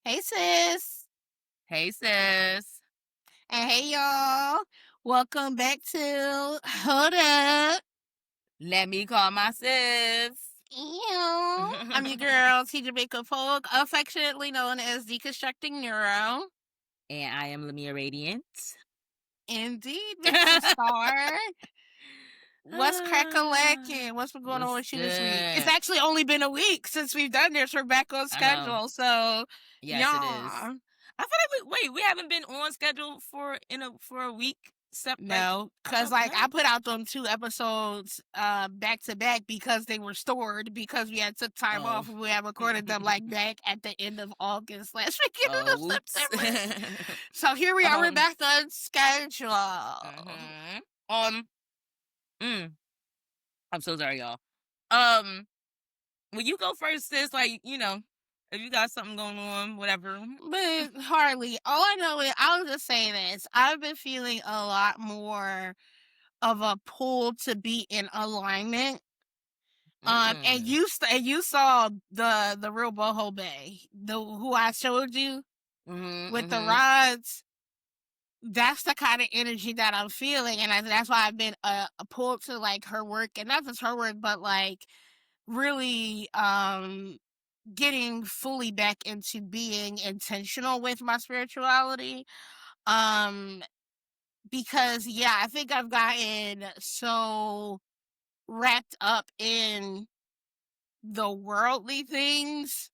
Hey sis, Hey sis. and hey y'all. Welcome back to Hold Up. Let me call my sis. Ew. I'm your girl, T. Jamaica Pogue, affectionately known as Deconstructing Neuro. And I am LaMia Radiant. Indeed, Mr. Star. What's crack-a-lackin'? What's been going on What's with you this week? It's good? actually only been a week since we've done this. We're back on I know. schedule, so Yes, it is. yeah. I feel like we haven't been on schedule for a week. Except like No, I cause thought like no. I put out them 2 episodes back to back because they were stored because we had took time Oh. off and we had recorded them like back at the end of August last beginning Oh, of whoops. September. So here we are, we're um. back on schedule. mhm. Um. Mm, I'm so sorry, y'all. Um. Will you go first, sis? Like if you got something going on, whatever. But Harley, all I know is I'll just say this. I've been feeling a lot more of a pull to be in alignment. And Mm. you saw the real boho bay, the who I showed you Mhm. with the Mhm. rods. That's the kind of energy that I'm feeling, and that's why I've been pulled to like her work, and not just her work, but like really getting fully back into being intentional with my spirituality. Um, because yeah, I think I've gotten so wrapped up in the worldly things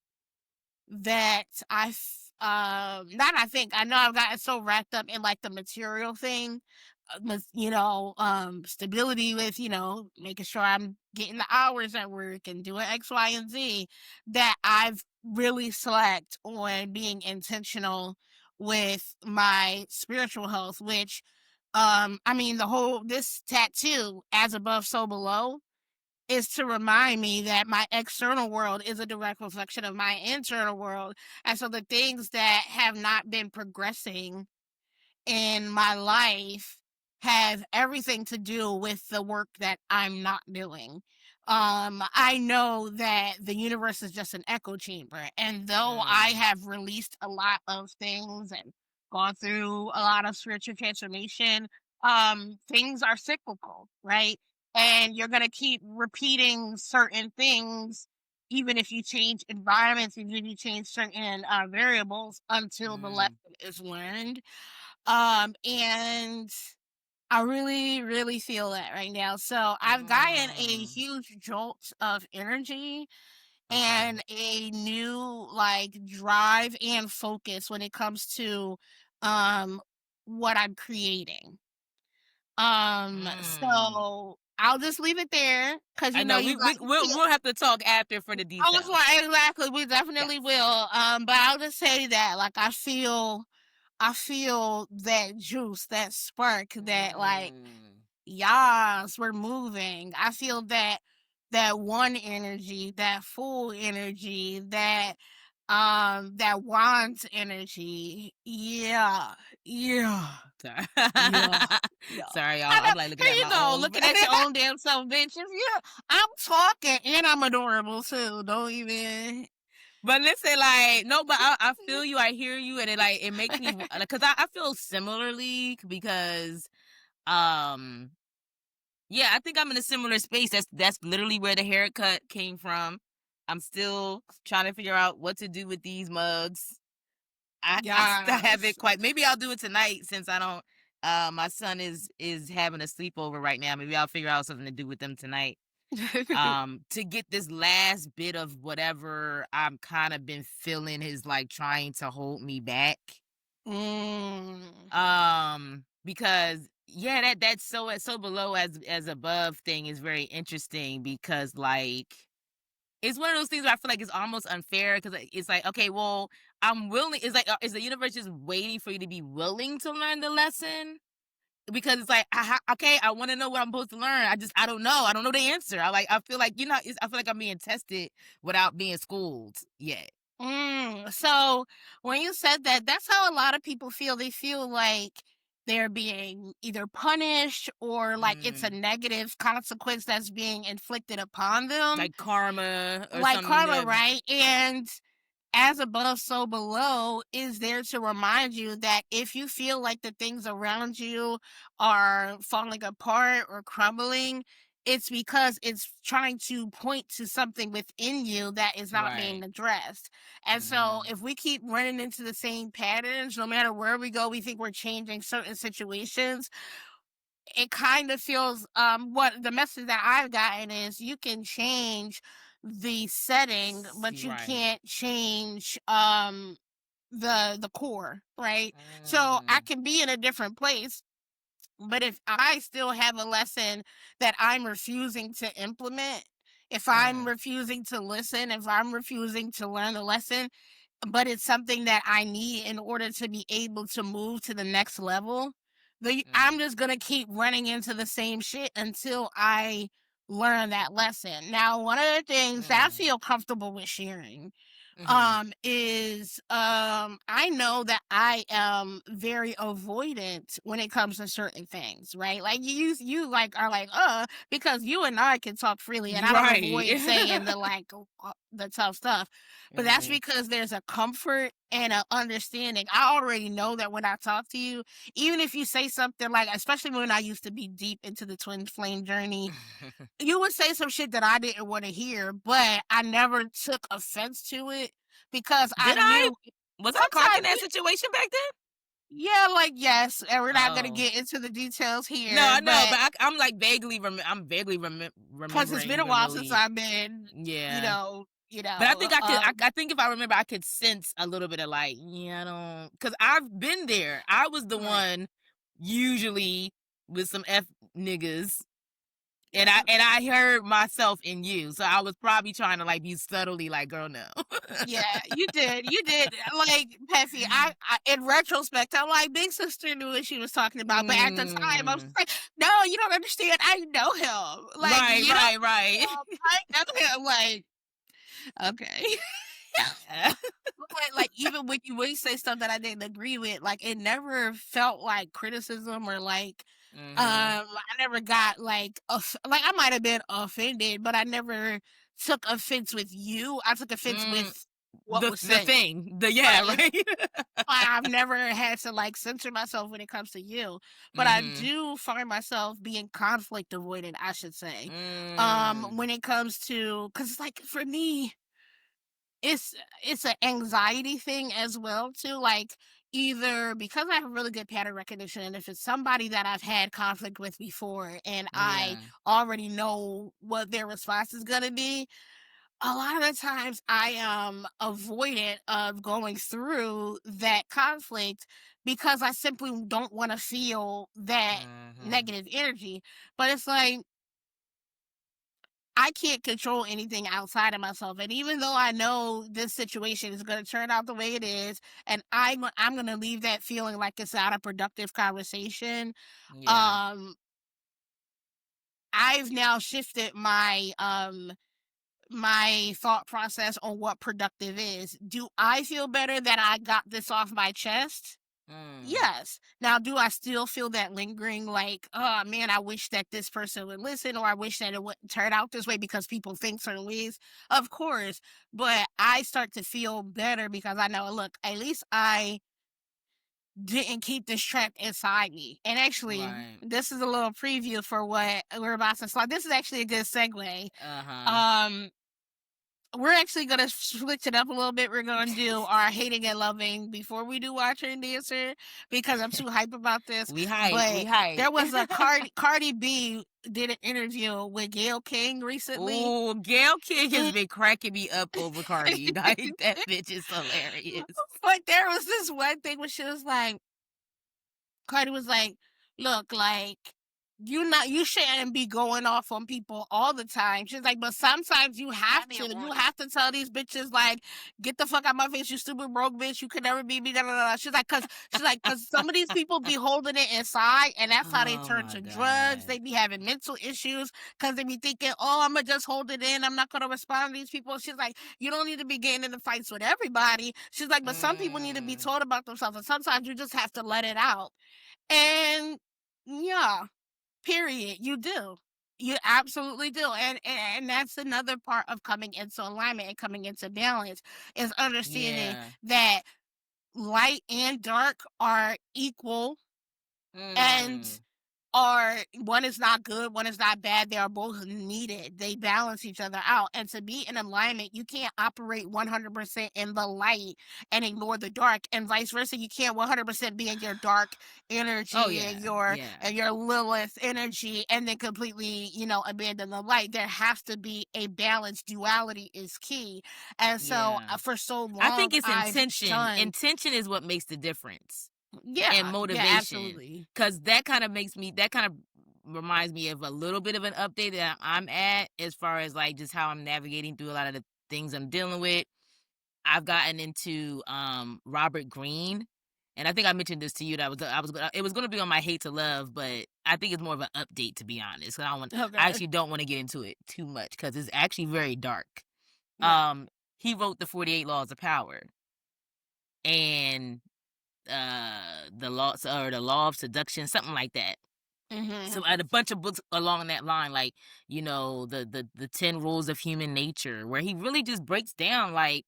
that not I think I know I've gotten so wrapped up in like the material thing, stability with making sure I'm getting the hours at work and doing X, Y, and Z, that I've really slacked on being intentional with my spiritual health, which I mean the whole this tattoo, as above so below, is to remind me that my external world is a direct reflection of my internal world. And so the things that have not been progressing in my life have everything to do with the work that I'm not doing. I know that the universe is just an echo chamber. And though I Mm. have released a lot of things and gone through a lot of spiritual transformation, things are cyclical, right? And you're going to keep repeating certain things even if you change environments, even if you change certain variables until the lesson Mm. is learned. And I really, really feel that right now. So I've gotten a Mm. huge jolt of energy Okay. and a new like drive and focus when it comes to um what I'm creating. Mm. So I'll just leave it there because I know you got we'll have to talk after for the I was details. like, exactly, we definitely Yes. will. But I'll just say that like I feel that juice, that spark, that like, Mm. yes, we're moving. I feel that one energy, that full energy, that wants energy. Yeah. Yeah. Sorry. Yeah. Yeah. Sorry, y'all. I know, I'm like looking here at you my go, own. looking at your own damn self, bitch. If you I'm talking and I'm adorable too. Don't even But listen, like, no, but I feel you, I hear you, and it makes me because I feel similarly because um yeah, I think I'm in a similar space. That's literally where the haircut came from. I'm still trying to figure out what to do with these mugs. I still haven't Yes. quite. Maybe I'll do it tonight since I don't. My son is having a sleepover right now. Maybe I'll figure out something to do with them tonight. To get this last bit of whatever I'm kind of been feeling is like trying to hold me back. Mm. Because yeah, that's so below as above thing is very interesting because like it's one of those things where I feel like it's almost unfair because it's like, okay, well, I'm willing. It's like, is the universe just waiting for you to be willing to learn the lesson? Because it's like, okay, I want to know what I'm supposed to learn. I don't know. I don't know the answer. I feel like I feel like I'm being tested without being schooled yet. So when you said that, that's how a lot of people feel. They feel like they're being either punished or like it's a Mm. negative consequence that's being inflicted upon them, Like karma or like something karma, that. right? And as above, so below is there to remind you that if you feel like the things around you are falling apart or crumbling, it's because it's trying to point to something within you that is not being Right. addressed. And so, Mhm. if we keep running into the same patterns, no matter where we go, we think we're changing certain situations. It kind of feels what the message that I've gotten is you can change the setting, but You're you right. can't change the core, right? So I Mm. can be in a different place, but if I still have a lesson that I'm refusing to implement, if I'm Mm. refusing to listen, if I'm refusing to learn the lesson, but it's something that I need in order to be able to move to the next level, Mm. I'm just gonna keep running into the same shit until I learn that lesson. Now, one of the things that I Mm. feel comfortable with sharing Mhm. is I know that I am very avoidant when it comes to certain things, right? Like you like are like because you and I can talk freely and You're I don't right. avoid saying the the tough stuff, but that's Mhm. because there's a comfort and a understanding. I already know that when I talk to you, even if you say something like, especially when I used to be deep into the twin flame journey, you would say some shit that I didn't want to hear, but I never took offense to it because I Did I? knew Was I caught in sometimes, that situation back then? yeah, like yes, and we're not gonna Oh. get into the details No, here, I know, but but I'm, like, I'm vaguely because it's been remembering a while since really. I've been, Yeah. you But I know, think I think if I remember, I could sense a little bit of, like, yeah, I don't, because 'cause I've been there. I was the right, one usually with some F niggas, yeah. and I heard myself in you, so I was probably trying to, like, be subtly like, "Girl, no." Yeah, you did, like, Peffy, I in retrospect, I'm like, big sister knew what she was talking about, but at the time, I was Mm. like, "No, you don't understand, I know him." Like, Right, "You don't right, right. know him, I know him," like, "Okay." Yeah. But, like, even when you say stuff that I didn't agree with, like, it never felt like criticism or, like, Mhm. I never got, like, like, I might have been offended, but I never took offense with you, I took offense Mm. with what was The said. thing. The yeah, Right, it's right? why I've never had to, like, censor myself when it comes to you, but I Mhm. do find myself being conflict avoidant, I should say, Mm. when it comes to, because like, for me, it's it's an anxiety thing as well too, like, either because I have really good pattern recognition, and if it's somebody that I've had conflict with before and I Yeah. already know what their response is gonna be, a lot of the times I am avoidant of going through that conflict because I simply don't wanna feel that Mhm. negative energy, but it's like I can't control anything outside of myself, and even though I know this situation is gonna turn out the way it is, and I'm gonna leave that feeling like it's not a productive conversation, Yeah. um, I've now shifted my thought process on what productive is. Do I feel better that I got this off my chest? Mm. Yes. Now, do I still feel that lingering, like, oh man, I wish that this person would listen, or I wish that it wouldn't turn out this way because people think certain ways? Of course. But I start to feel better because I know, look, at least I didn't keep this trapped inside me. And actually, Right. this is a little preview for what we're about to slide. This is actually a good segue. Uh-huh. Um, we're actually gonna switch it up a little bit. We're gonna do our hating and loving before we do watcher and dancer because I'm too hype about this. We hype. We But hype. there was a Cardi B did an interview with Gail King recently. Ooh, Gail King has Mm. been cracking me up over Cardi. Like, that bitch is hilarious. But there was this one thing when she was like, Cardi was like, "Look, like, you shouldn't be going off on people all the time." She's like, "But sometimes you have That be a to. You warning. have to tell these bitches, like, get the fuck out my face, you stupid broke bitch. You could never be me." Da, da, da. She's like, cause some of these people be holding it inside, and that's how they Oh turn my to drugs. god. They be having mental issues because they be thinking, oh, I'm gonna just hold it in. I'm not gonna respond to these people. She's like, you don't need to be getting into fights with everybody. She's like, but some people need to be Mm. told about themselves, and sometimes you just have to let it out. And yeah, period, you do. You absolutely do, and that's another part of coming into alignment and coming into balance, is understanding Yeah. that light and dark are equal, and Mm. are one is not good, one is not bad. They are both needed. They balance each other out. And to be in alignment, you can't operate 100% in the light and ignore the dark, and vice versa. You can't 100% be in your dark Oh, energy yeah. Yeah. and your Lilith energy and then completely, abandon the light. There has to be a balance. Duality is key. And so Yeah. for so I long think it's I've intention. shunned. Intention is what makes the difference. And Yeah, yeah, motivation, absolutely. because that kind of reminds me of a little bit of an update that I'm at as far as, like, just how I'm navigating through a lot of the things I'm dealing with. I've gotten into, Robert Greene, and I think I mentioned this to you that it was gonna be on my hate to love, but I think it's more of an update, to be honest. I Okay. actually don't wanna get into it too much because it's actually very dark. Right. He wrote the 48 Laws of Power, and the law of seduction, something like that. Mhm. So I had a bunch of books along that line, like, the 10 rules of human nature, where he really just breaks down, like,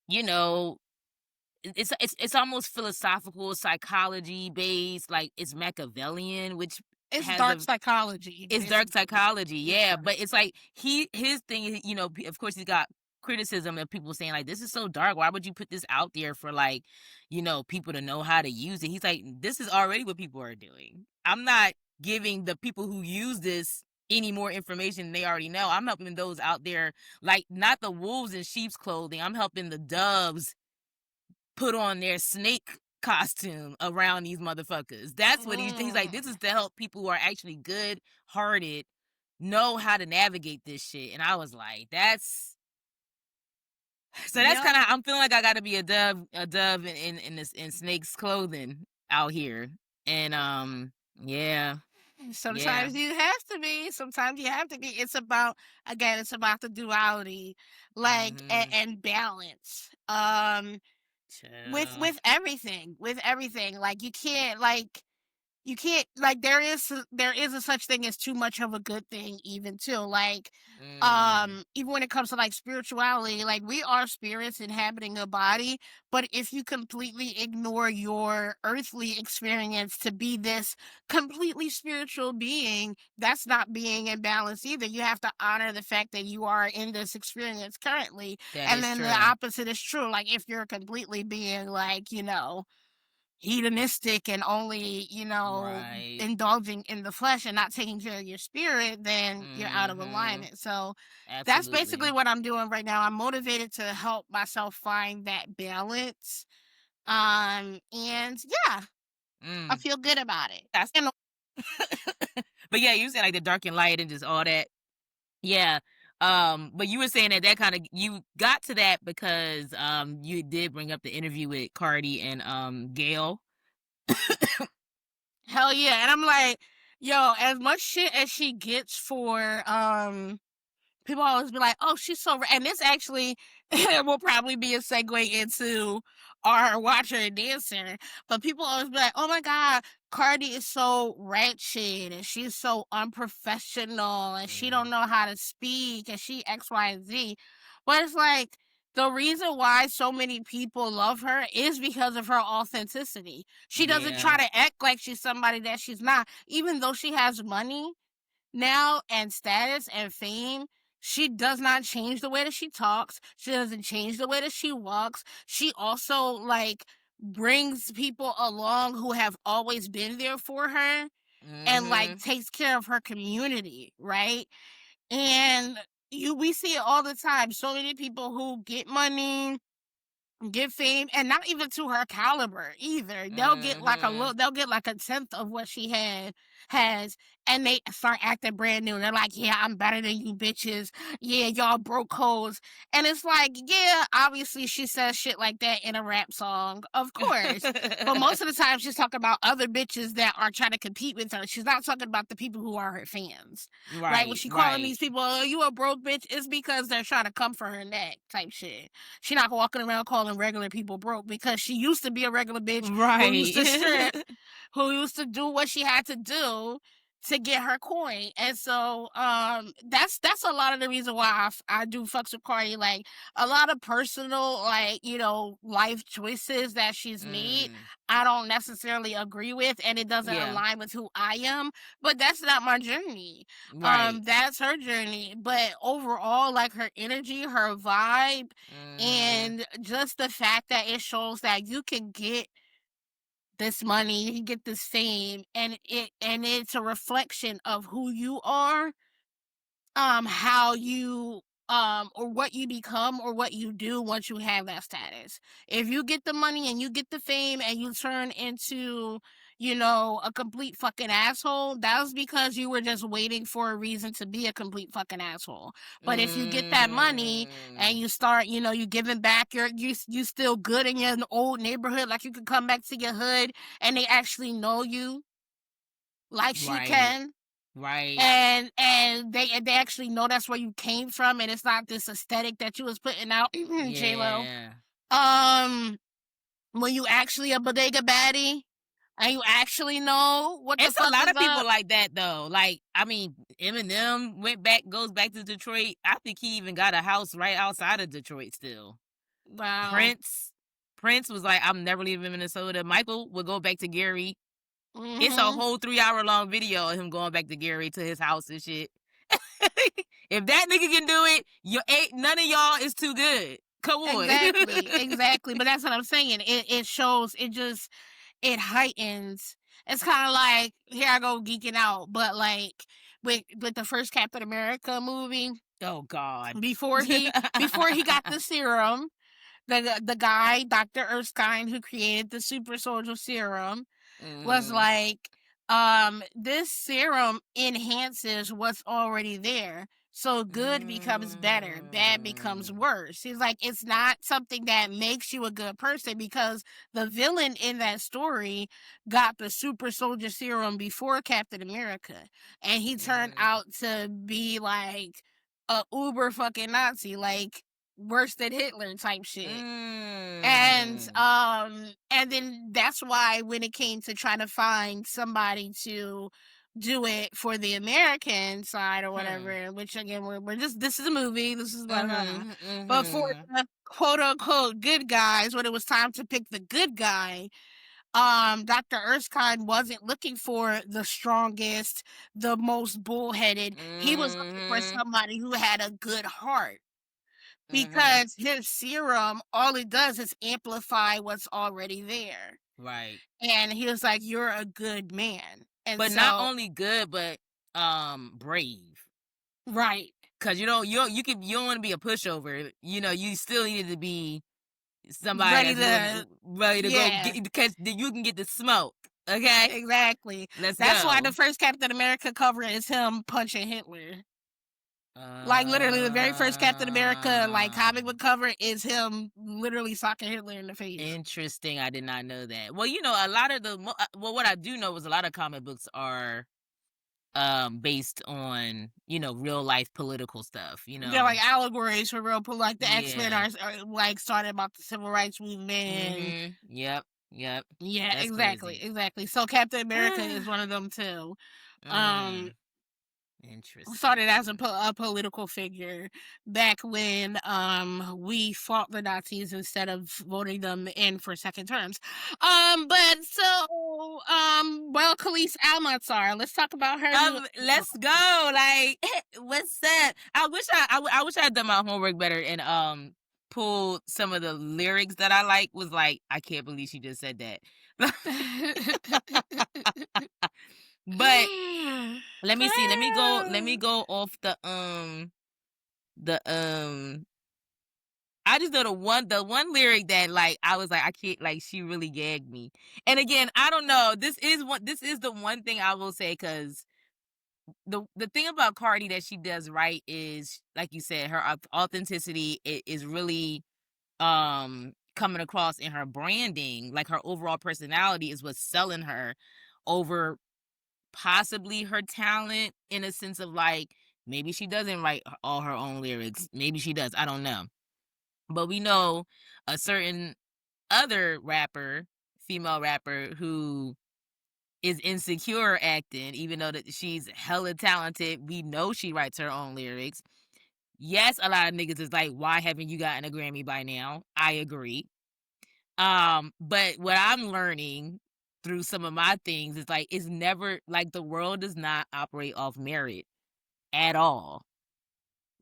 you know it's almost philosophical, psychology based, like it's Machiavellian, which It's has dark a psychology, it's dark basically. psychology, yeah, Yeah. but it's like his thing is, of course, he's got criticism of people saying, like, "This is so dark. Why would you put this out there for, like, people to know how to use it?" He's like, "This is already what people are doing. I'm not giving the people who use this any more information than they already know. I'm helping those out there, like, not the wolves in sheep's clothing. I'm helping the doves put on their snake costume around these motherfuckers." That's what he's like, "This is Mm. to help people who are actually good hearted know how to navigate this shit." And I was like, that's Yep. kind of, I'm feeling like I got to be a dove in this in snake's clothing out here. And yeah, yeah. Sometimes you have to be. Sometimes you have to be. It's about, again, it's about the duality, like, Mhm. and balance. With Chill. with everything. Like you can't, like, there is a such thing as too much of a good thing, even too, like, Mm. even when it comes to, like, spirituality, like, we are spirits inhabiting a body, but if you completely ignore your earthly experience to be this completely spiritual being, that's not being in balance either. You have to honor the fact that you are in this experience currently, That and is then the true. opposite is true. Like, if you're completely being, like, hedonistic and only, Right. indulging in the flesh and not taking care of your spirit, then you're out of Mhm. alignment. So that's basically Absolutely. what I'm doing right now. I'm motivated to help myself find that balance. And yeah, I Mm. feel good about it. That's but yeah, you said, like, the dark and light and just all that. Yeah. But you were saying that kind of you got to that because you did bring up the interview with Cardi and Gail. Hell yeah. And I'm like, yo, as much shit as she gets for people always be like, "Oh, she's so," and this actually will probably be a segue into our watcher and dancer. But people always be like, "Oh my god, Cardi is so ratchet and she's so unprofessional and she don't Mm, know how to speak and she X, Y, and Z." But it's like the reason why so many people love her is because of her authenticity. She doesn't try yeah. to act like she's somebody that she's not, even though she has money now and status and fame. She does not change the way that she talks. She doesn't change the way that she walks. She also, like, brings people along who have always been there for her and, like, Mhm. takes care of her community, right? And we see it all the time. So many people who get money, get fame, and not even to her caliber either. Mhm. They'll get like a tenth of what she has, and they start acting brand new. They're like, "Yeah, I'm better than you bitches. Yeah, y'all broke hoes." And it's like, yeah, obviously she says shit like that in a rap song, of course. But most of the time she's talking about other bitches that are trying to compete with her. She's not talking about the people who are her fans. Right? When Right, she calling right. these people, "Oh, you a broke bitch," it's because they're trying to come for her neck type shit. She not walking around calling regular people broke because she used to be a regular bitch who used to strip, Right. who used to do what she had to do. to get her coin. And so that's a lot of the reason why I do fucks with Cardi. Like a lot of personal, like, you know, life choices that she's made, Mm. I don't necessarily agree with, and it doesn't Yeah. align with who I am, but that's not my journey. Right. That's her journey. But overall, like her energy, her vibe, Mhm. and just the fact that it shows that you can get this money, you can get this fame, and it's a reflection of who you are, how you or what you become or what you do once you have that status. If you get the money and you get the fame and you turn into, you know, a complete fucking asshole, that was because you were just waiting for a reason to be a complete fucking asshole. But if you get that money and Mm. you start, you know, you giving back, you still good in your old neighborhood, like you can come back to your hood and they actually know you like she Right. can, Right. and they actually know that's where you came from, and it's not this aesthetic that you was putting out, J Lo. Yeah. Um, when you actually a bodega baddie, and you actually know what the It's a fuck lot is of people up. like that though. Like, I mean, Eminem goes back to Detroit. I think he even got a house right outside of Detroit still. Wow. Prince, Prince was like, I'm never leaving Minnesota. Michael would go back to Gary. It's a Mhm. whole 3 hour long video of him going back to Gary to his house and shit. If that nigga can do it, you ain't none of y'all is too good. Come on. Exactly. Exactly. But that's what I'm saying. It shows. It just it heightens. It's kind of like here I go geeking out, but like with the first Captain America movie, Oh God. before he got the serum, the guy, Dr. Erskine, who created the super soldier serum, was Mhm. like, this serum enhances what's already there. So good becomes better, bad becomes Mm. worse. He's like, it's not something that makes you a good person because the villain in that story got the super soldier serum before Captain America. And he turned Mm. out to be like a uber fucking Nazi, like worse than Hitler type shit. Mm. And then that's why when it came to trying to find somebody to do it for the American side or Hmm. whatever, which again we're just this is a movie, this is blah, blah, blah. Mhm. But for Mhm. the quote unquote good guys, when it was time to pick the good guy, Dr. Erskine wasn't looking for the strongest, the most bullheaded. He was looking for Mhm. somebody who had a good heart Mhm. because his serum, all it does is amplify what's already there. Right. And he was like, "You're a good man." And But not so, only good, but brave. right, Cause you don't want to be a pushover. You know, you still needed to be somebody ready that's willing to, ready to go yeah, get because you can get the smoke. Okay, exactly. let's That's why the go. first Captain America cover is him punching Hitler. Like literally, the very first Captain America like comic Um, book cover is him literally socking Hitler in the face. interesting. I did not know that. Well, you know, a lot of well, what I do know is a lot of comic books are based on real life political stuff. They're like allegories for real, like the X Men Yeah. are like started about the civil rights movement and Mhm. Yep. Yep. yeah, That's exactly, crazy. exactly. So Captain America is one of them too. Um, Mm. Started as Interesting. a political figure back when we fought the Nazis instead of voting them in for second terms. But so well, Khalees Almansar, let's talk about her new Let's go. Like, what's that? I wish I had done my homework better and pulled some of the lyrics that I like. Was like, I can't believe she just said that. But let me see. Let me go. Let me go off the. I just know the one lyric that like I was like I can't like she really gagged me. And again, I don't know. This is the one thing I will say because the thing about Cardi that she does right is like you said her authenticity is really coming across in her branding. Like her overall personality is what's selling her over possibly her talent in a sense of like maybe she doesn't write all her own lyrics. Maybe she does. I don't know. But we know a certain other rapper, female rapper, who is insecure acting, even though that she's hella talented. We know she writes her own lyrics. Yes, a lot of niggas is like, why haven't you gotten a Grammy by now? I agree. But what I'm learning through some of my things is like, it's never like the world does not operate off merit at all.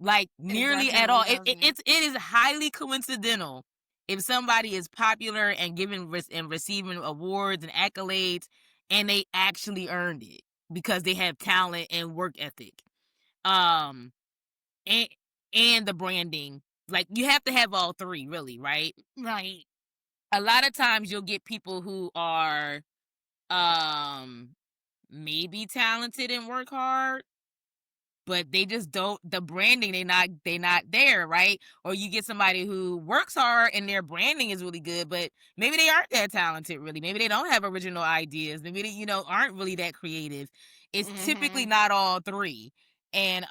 Like It nearly at definitely all. doesn't. It is highly coincidental if somebody is popular and and receiving awards and accolades, and they actually earned it because they have talent and work ethic. Um, and the branding. Like you have to have all three, really, right? Right. A lot of times you'll get people who are um maybe talented and work hard, but they just don't, the branding, they not there, right? Or you get somebody who works hard and their branding is really good, but maybe they aren't that talented, really. Maybe they don't have original ideas. Maybe they, aren't really that creative. It's typically Mhm. not all three. And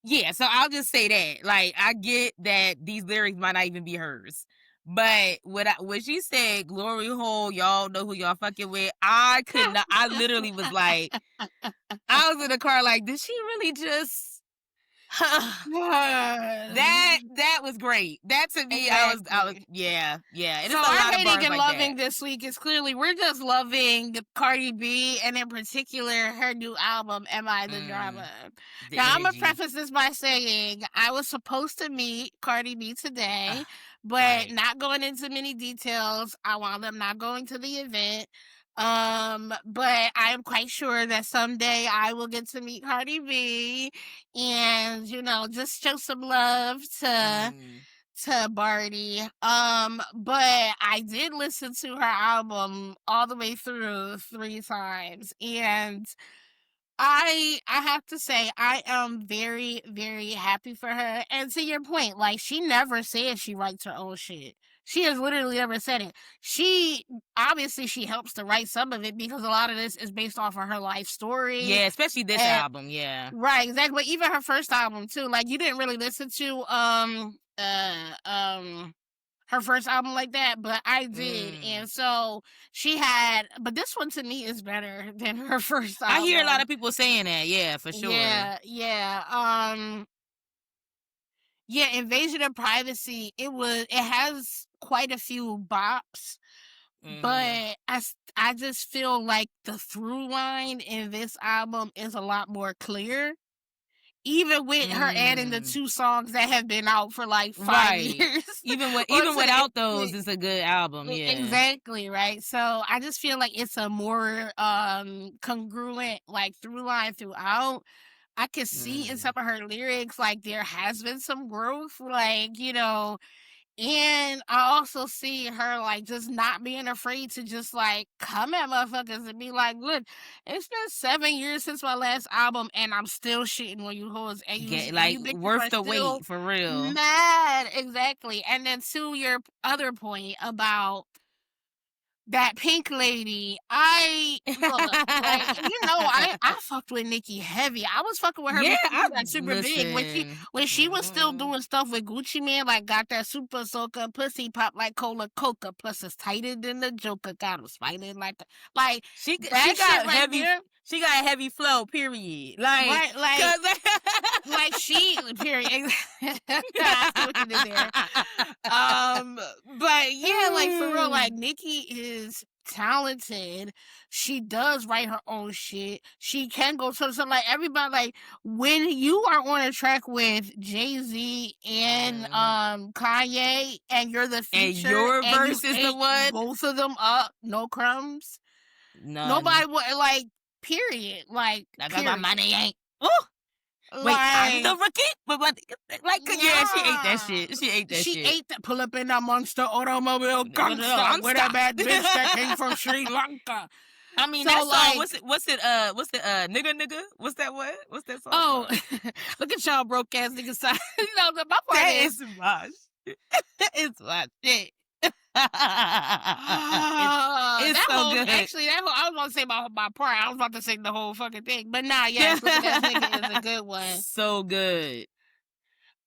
yeah, so I'll just say that. Like, I get that these lyrics might not even be hers. But when she said glory hole, y'all know who y'all fucking with, I could not, I literally was like, I was in the car like, did she really just that was great. That to me, I was Exactly. yeah, yeah. And So it's a our lot of hating bars and like that. loving this week is clearly we're just loving Cardi B and in particular her new album, Am I the Drama? Mm, the Now I'm gonna energy. preface this by saying I was supposed to meet Cardi B today, but Right. not going into many details. I wound up not going to the event. But I am quite sure that someday I will get to meet Cardi B and just show some love Mm. to Barty. But I did listen to her album all the way through 3 times, and I have to say I am very, very happy for her. And to your point, like she never said she writes her own shit. She has literally never said it. She obviously she helps to write some of it because a lot of this is based off of her life story. Yeah, especially this And album. Yeah. right, exactly. But even her first album too. Like you didn't really listen to her first album like that, but I did. Mm. And so but this one to me is better than her first I hear a lot album. of people saying that. Yeah, for sure. Yeah, yeah. Yeah, Invasion of Privacy, it has quite a few bops, Mm-hmm. but I just feel like the through line in this album is a lot more clear. Even with her adding the Mm. 2 songs that have been out for, like, 5 Right. years Even onto without the those, it's a good album. Yeah. exactly, right? So, I just feel like it's a more, congruent, like, through line throughout. I could see in Mm. some of her lyrics, like, there has been some growth, like, and I also see her, like, just not being afraid to just, like, come at motherfuckers and be like, "Look, it's been 7 years since my last album, and I'm still shitting on you hoes, and Get like you bitches worth are the still wait for real. mad." Exactly, and then to your other point about that Pink lady, I look, like, I fucked with Nicki heavy. I was fucking with her Yeah, before I she got super big. listen. When she was still Mm. doing stuff with Gucci Man, like, got that super soaker, pussy pop like cola coca, plus it's tighter than the Joker, got him spiting like, She that shit got right heavy. there, She got a heavy flow. Period. Like, right, like cause. like she period. I see what you did there. But yeah, like for real, like Nikki is talented. She does write her own shit. She can go to some like everybody like when you are on a track with Jay-Z and Mhm. Kanye and you're the And feature your and you verse is the ate one. both of them up, no crumbs. None. Nobody would like period. Like Like my period. money ain't. Ooh, wait, I'm Like the rookie. But like, yeah, she ate that yeah. shit. She ate that She shit. ate that pull up in that monster automobile gangsta with a Gangsta. bad bitch that came from Sri Lanka. I mean, So that song. like, What's it? Nigga. What's that? What's that song oh, called? look at y'all broke ass niggas. My part That is is my shit. It's my shit. it's it's that so whole good. actually that whole I was about to say my part. I was about to sing the whole fucking thing. But nah, yes, look at that nigga is a good one. So good.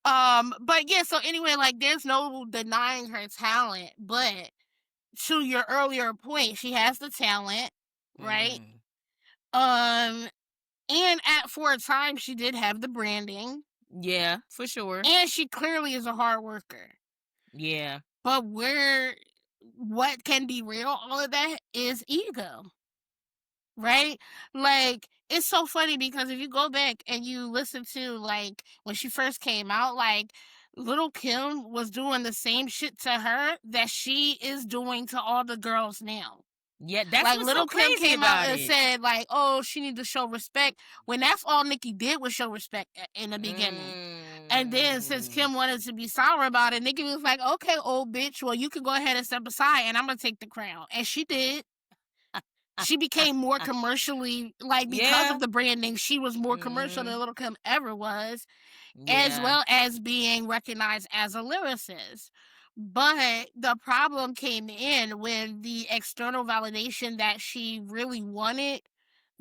But yeah, so anyway, like there's no denying her talent, but to your earlier point, she has the talent, right? Mm-hmm. Um, and for a time, she did have the branding, Yeah, for sure. and she clearly is a hard worker. Yeah. But what can derail all of that is ego, right? Like, it's so funny because if you go back and you listen to, like, when she first came out, like, Little Kim was doing the same shit to her that she is doing to all the girls now. Yeah, that's Like, what's so Little Kim crazy came out about and it. said, like, oh, she need to show respect, when that's all Nicki did was show respect in the beginning. And then since Mm. Kim wanted to be sour about it, Nicki was like, okay, old bitch, well, you can go ahead and step aside and I'm going to take the crown. And she did. She became more commercially, like, because Yeah. of the branding, she was more commercial Mm-hmm. than Little Kim ever was, as Yeah. well as being recognized as a lyricist. But the problem came in when the external validation that she really wanted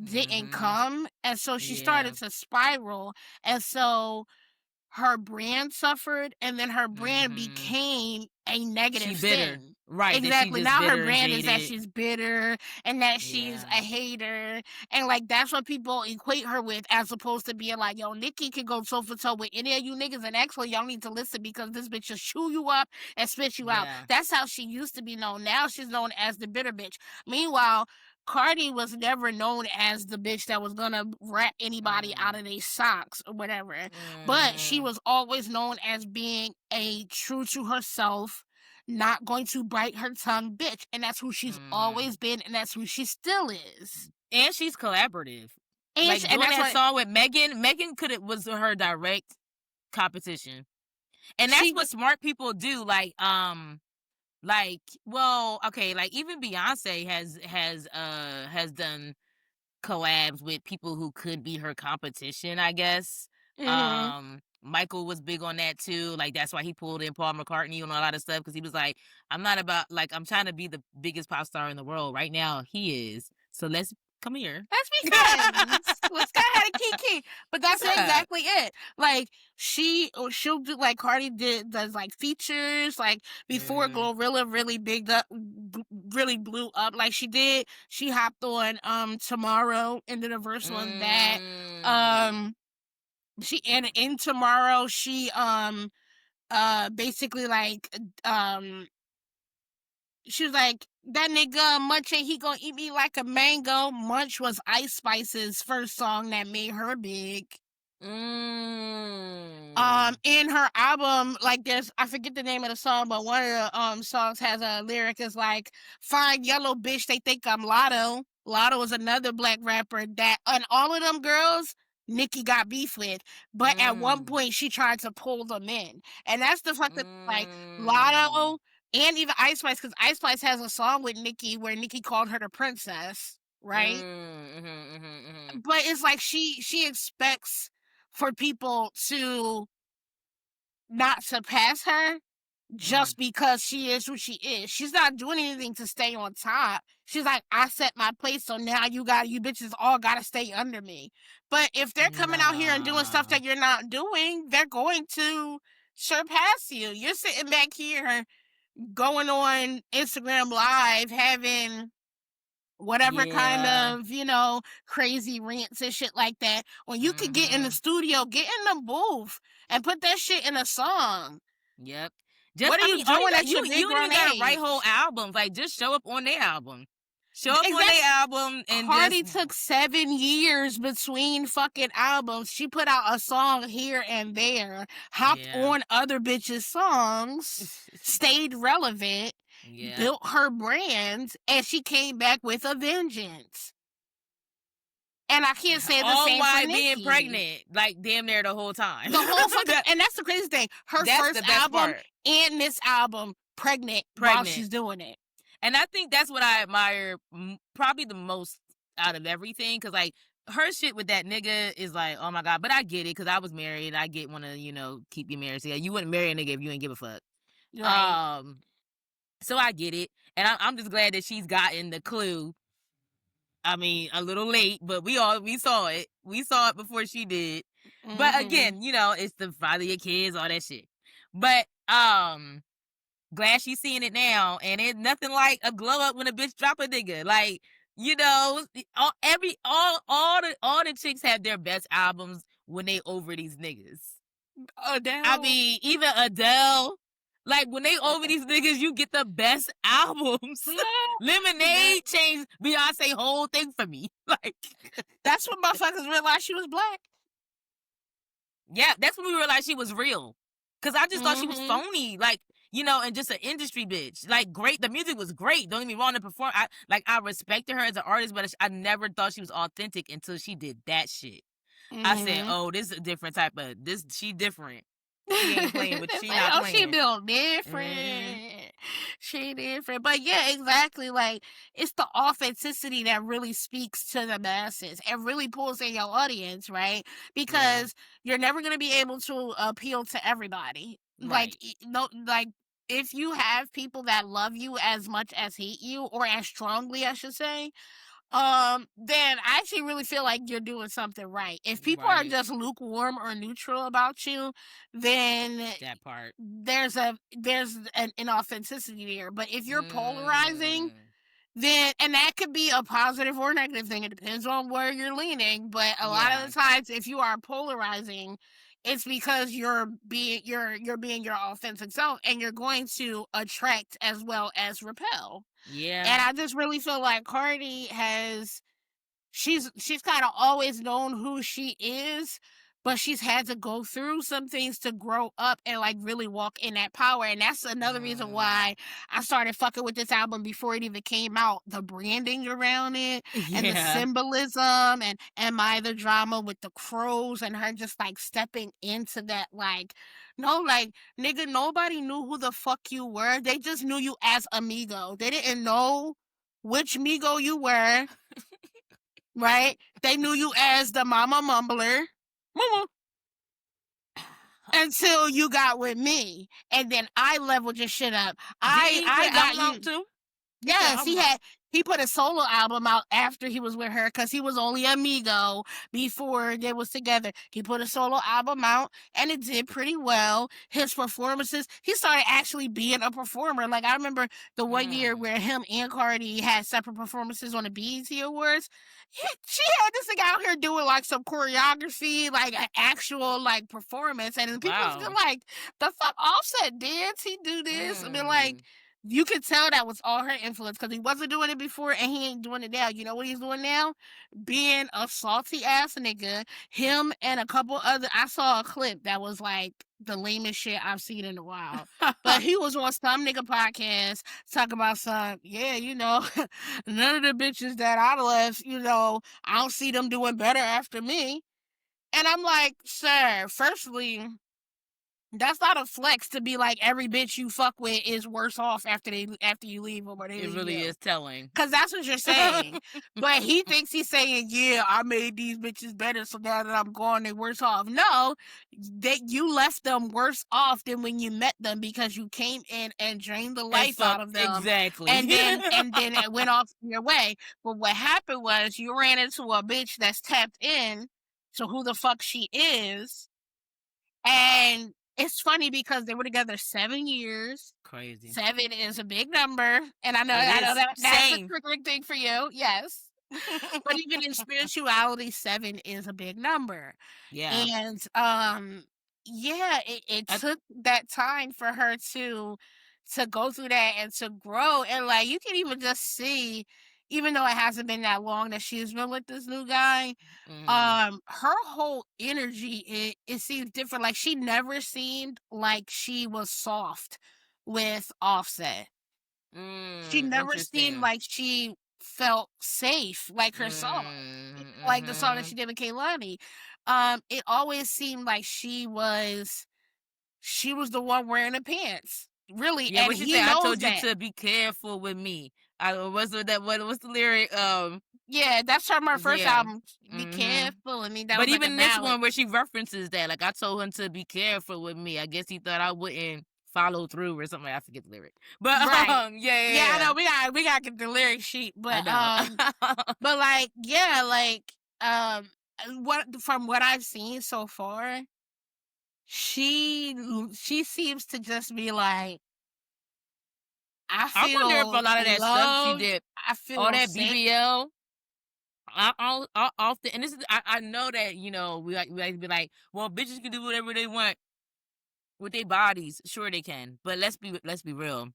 didn't Mm-hmm. come. And so she Yeah. started to spiral. And so her brand suffered, and then her brand Mm-hmm. became a She negative bitter. thing. Right, that she Exactly. just Now her bitter and brand is that jaded. she's bitter and that she's a Yeah. hater. And like that's what people equate her with, as opposed to being like, yo, Nicki can go toe for toe with any of you niggas, and actually y'all need to listen because this bitch will chew you up and spit you out. Yeah. That's how she used to be known. Now she's known as the bitter bitch. Meanwhile, Cardi was never known as the bitch that was gonna rap anybody out Mm. of their socks or whatever. But she Mm-hmm. was always known as being a true to herself, not going to bite her tongue bitch. And that's who she's Mm-hmm. always been, and that's who she still is. And she's collaborative. And, Like and doing that's that what song with Megan. Megan could it was her direct competition. And that's she what smart people do. Like, well, okay, like even Beyonce has done collabs with people who could be her competition, I guess. mm-hmm. Michael was big on that too. Like that's why he pulled in Paul McCartney and a lot of stuff because he was like, I'm not about like I'm trying to be the biggest pop star in the world. Right now he is. So let's come here. Let's be friends. Let's go ahead and kiki. But What's that's up? exactly it. Like she'll do like Cardi does like features like before Mm-hmm. Glorilla really really blew up. Like she hopped on Tomorrow and did a verse on that. Mm. Um she and in Tomorrow she basically like she was like, that nigga Munch and he gonna eat me like a mango. Munch was Ice Spice's first song that made her big. Mm. In her album, like there's I forget the name of the song, but one of the songs has a lyric is like, fine yellow bitch, they think I'm Lotto. Lotto is another black rapper that and all of them girls Nicki got beef with. But at one Mm. point she tried to pull them in. And that's the fucking like Mm. Lotto and even Ice Spice, because Ice Spice has a song with Nicki where Nicki called her the princess, right? Mm. Mhm, mhm, mhm. But it's like she expects for people to not surpass her Mm. just because she is who she is. She's not doing anything to stay on top. She's like, I set my place, so now you bitches all gotta stay under me. But if they're coming out here and doing stuff Nah. that you're not doing, they're going to surpass you. You're sitting back here going on Instagram Live having whatever kind Yeah. of, crazy rants and shit like that. When you could get in the Mhm. studio, get in the booth and put that shit in a song. Yep. Just What are I you mean, all you doing got at your you big ain't grown even gotta write whole age? albums. Like just show up on their album. Show up on their Exactly. album and Cardi just took 7 years between fucking albums. She put out a song here and there, hopped yeah. on other bitches' songs, stayed relevant, Yep. built her brand, and she came back with a vengeance. And I can't say the All same for while being Nicki. pregnant, like damn near the whole time. The whole fucking, That- and that's the crazy thing. Her that's first the best album part. and this album, pregnant while Pregnant. she's doing it. And I think that's what I admire probably the most out of everything. Cause like her shit with that nigga is like, oh my God. But I get it. Cause I was married. I get want to, keep you married. So yeah, you wouldn't marry a nigga if you ain't give a fuck. Right. Um, so I get it. And I'm just glad that she's gotten the clue. I mean, a little late, but we saw it. We saw it before she did. But Mm-hmm. again, it's the father of your kids, all that shit. But glad she's seeing it now, and it's nothing like a glow up when a bitch drop a nigga. Like, you know, all the chicks have their best albums when they over these niggas. I Adele. mean, even Adele, like when they over these niggas, you get the best albums. Yeah. Lemonade changed Beyonce whole thing for me. Like, That's when motherfuckers realized she was black. yeah, that's when we realized she was real. Cause I just thought she was Mm-hmm. phony, like, you know, and just an industry bitch. Like, great, the music was great. Don't get me wrong. To perform, I respected her as an artist, but I never thought she was authentic until she did that shit. I said, Mm-hmm. "Oh, this is a different type of this. She different. She ain't playing, but It's she like, not oh, she playing." built Hmm. different. She different. But yeah, exactly. Like, it's the authenticity that really speaks to the masses and really pulls in your audience, right? Yeah. Because you're never going to be able to appeal to everybody. Like, Right. no, like, if you have people that love you as much as hate you, or as strongly, I should say, then I actually really feel like you're doing something right. If people are Right. just lukewarm or neutral about you, then That part. there's an inauthenticity there. But if you're polarizing, Mm. then, and that could be a positive or negative thing. It depends on where you're leaning. But a lot of Yeah. the times, if you are polarizing, it's because you're being your authentic self, and you're going to attract as well as repel. Yeah. And I just really feel like Cardi has she's kind of always known who she is, but she's had to go through some things to grow up and like really walk in that power. And that's another reason Mm. why I started fucking with this album before it even came out. The branding around it and the Yeah. symbolism, and Am I the Drama with the crows and her just like stepping into that, like, no, like, nigga, nobody knew who the fuck you were. They just knew you as Amigo. They didn't know which Migo you were, right? They knew you as the Mama Mumbler. Mama. Until you got with me, and then I leveled your shit up. Did I he put I an got album out you. too? He put an Yes, album out. he put a solo album out after he was with her, because he was only amigo before they was together. He put a solo album out and it did pretty well. His performances, he started actually being a performer. Like, I remember the one year Mm. where him and Cardi had separate performances on the BET Awards. She had this thing out here doing like some choreography, like an actual like performance, and then people was Wow. just like, "The fuck, Offset dance? He do this?" I mean, like, Mm. you could tell that was all her influence, because he wasn't doing it before and he ain't doing it now. You know what he's doing now? Being a salty ass nigga. Him and a couple other. I saw a clip that was like the lamest shit I've seen in a while. But he was on some nigga podcast talking about some, yeah, none of the bitches that I left, I don't see them doing better after me. And I'm like, sir, firstly, that's not a flex to be like every bitch you fuck with is worse off after you leave them or they It leave really you. is telling. Cause that's what you're saying. But he thinks he's saying, yeah, I made these bitches better, so now that I'm gone, they worse off. No, you left them worse off than when you met them, because you came in and drained the And life fuck out of them, exactly. and then it went off your way. But what happened was you ran into a bitch that's tapped in to who the fuck she is, and it's funny because they were together 7 years. Crazy. 7 is a big number, and It I know is. that's a Same. triggering thing for you, yes. But even in spirituality, 7 is a big number. Yeah. And, yeah, it I, took that time for her to go through that and to grow, and, like, you can even just see, even though it hasn't been that long that she's been with this new guy, mm, her whole energy, it seems different. Like, she never seemed like she was soft with Offset. She never seemed interesting. like she felt safe like her song, like the song that Mm-hmm. she did with Kehlani. It always seemed like she was the one wearing the pants, really, Yeah, and what she he say? I knows told you that. to be careful with me. I what's that? What's the lyric? Yeah, that's from her first Yeah. album. Be Mm-hmm. careful. I mean, that But was like a even this ballad. one where she references that, like I told him to be careful with me. I guess he thought I wouldn't follow through or something. I forget the lyric. But Right. yeah, yeah, Yeah, I yeah. know, we gotta get the lyric sheet, I know. but, like, yeah, like, from what I've seen so far, she seems to just be like, I I wonder if a feel lot of that stuff she loved. did, I all feel that safe. BBL, I often, and this is, I know that, we like to be like, well, bitches can do whatever they want with their bodies. Sure they can, but let's be real.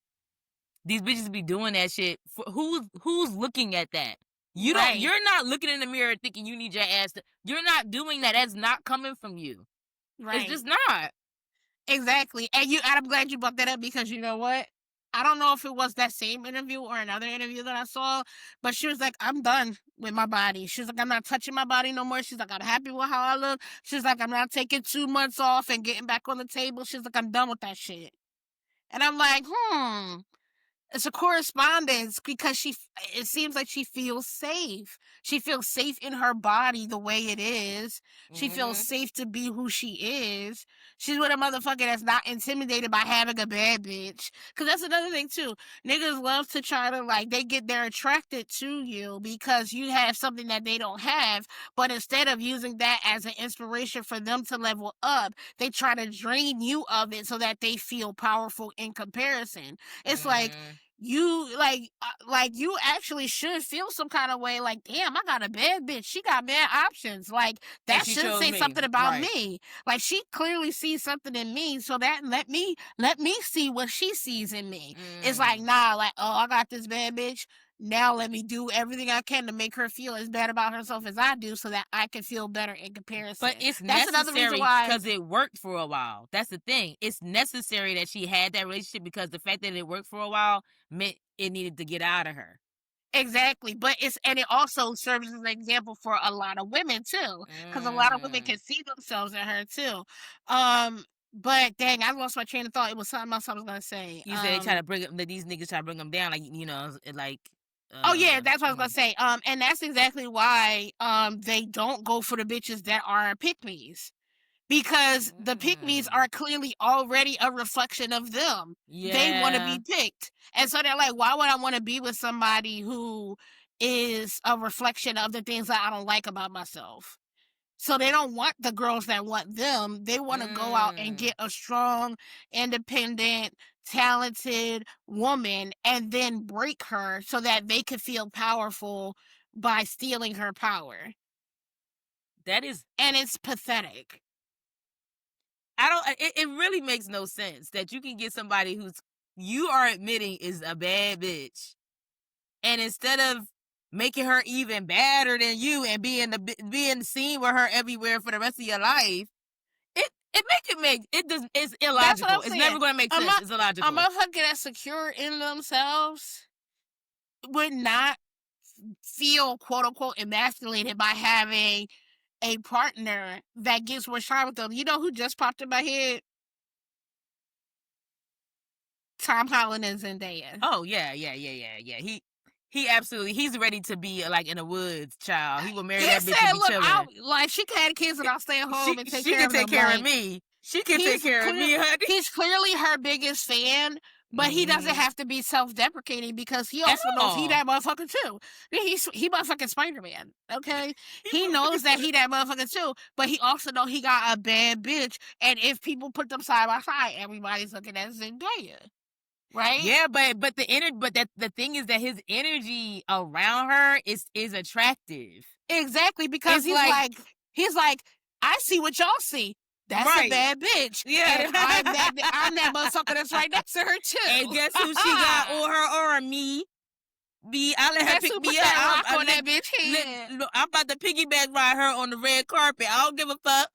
These bitches be doing that shit for who's looking at that. Right, You're not looking in the mirror thinking you need your ass to, you're not doing that. That's not coming from you. It's right. just not. Exactly. I'm glad you brought that up because you know what? I don't know if it was that same interview or another interview that I saw, but she was like, I'm done with my body. She's like, I'm not touching my body no more. She's like, I'm happy with how I look. She's like, I'm not taking 2 months off and getting back on the table. She's like, I'm done with that shit. And I'm like, it's a correspondence because it seems like she feels safe. She feels safe in her body the way it is. She feels Hmm. safe to be who she is. She's with a motherfucker that's not intimidated by having a bad bitch. Cause that's another thing too. Niggas love to try to they're attracted to you because you have something that they don't have. But instead of using that as an inspiration for them to level up, they try to drain you of it so that they feel powerful in comparison. It's like Hmm. you actually should feel some kind of way like, damn, I got a bad bitch, she got bad options, like And that she should chose say me. something about Right. me. Like she clearly sees something in me, so that let me see what she sees in me. It's like, Mm. nah, like, oh, I got this bad bitch, now let me do everything I can to make her feel as bad about herself as I do so that I can feel better in But comparison. it's That's another reason necessary why. because it worked for a while. That's the thing. It's necessary that she had that relationship because the fact that it worked for a while meant it needed to get out of her. Exactly, but it also serves as an example for a lot of women too, because a lot of women Mm. can see themselves in her too. But dang, I lost my train of thought. It was something else I was gonna say. You said they try to bring up that these niggas try to bring them down, like, like, Oh yeah, that's what I was gonna mhm. say. And that's exactly why they don't go for the bitches that are pick me's. Because the pick me's Mm. are clearly already a reflection of them. They want to Yeah. be picked. And so they're like, why would I want to be with somebody who is a reflection of the things that I don't like about myself? So they don't want the girls that want them. They want to go out and Mm. get a strong, independent, talented woman and then break her so that they could feel powerful by stealing her power. That is, And it's pathetic. I don't, it really makes no sense that you can get somebody who's, you are admitting is a bad bitch, and instead of making her even badder than you and being seen with her everywhere for the rest of your life, it doesn't, it's That's what I'm illogical. It's saying. never going to make A, sense. mo- It's a illogical. motherfucker that's secure in themselves would not feel quote unquote emasculated by having a partner that gets what's wrong with them. You know who just popped in my head? Tom Holland and Zendaya. Oh yeah, yeah, yeah, yeah, yeah. He absolutely, he's ready to be like in the woods, child. He will marry He that bitch and said, be "Look, I chilling. like she can have kids and I'll stay at home and take She care can of take them." care of Like me. She can take he's care of clear me, honey. he's clearly her biggest fan, but he doesn't Hmm. have to be self-deprecating because he At also knows he all. that motherfucker too. He motherfucking Spider-Man, okay? He He knows motherfucking that said, he that motherfucker too, but he also know he got a bad bitch, and if people put them side by side, everybody's looking at Zendaya, right? yeah, but that the thing is that his energy around her is attractive. Exactly, because It's like, he's like, I see what y'all see. That's a right. bad bitch, and Yeah. I'm that motherfucker that's right next to her And too. guess who she got on her arm? Me. I let her Guess pick who me put up. that rock on that bitch head? Look, I'm about to piggyback ride her on the red carpet. I don't give a fuck.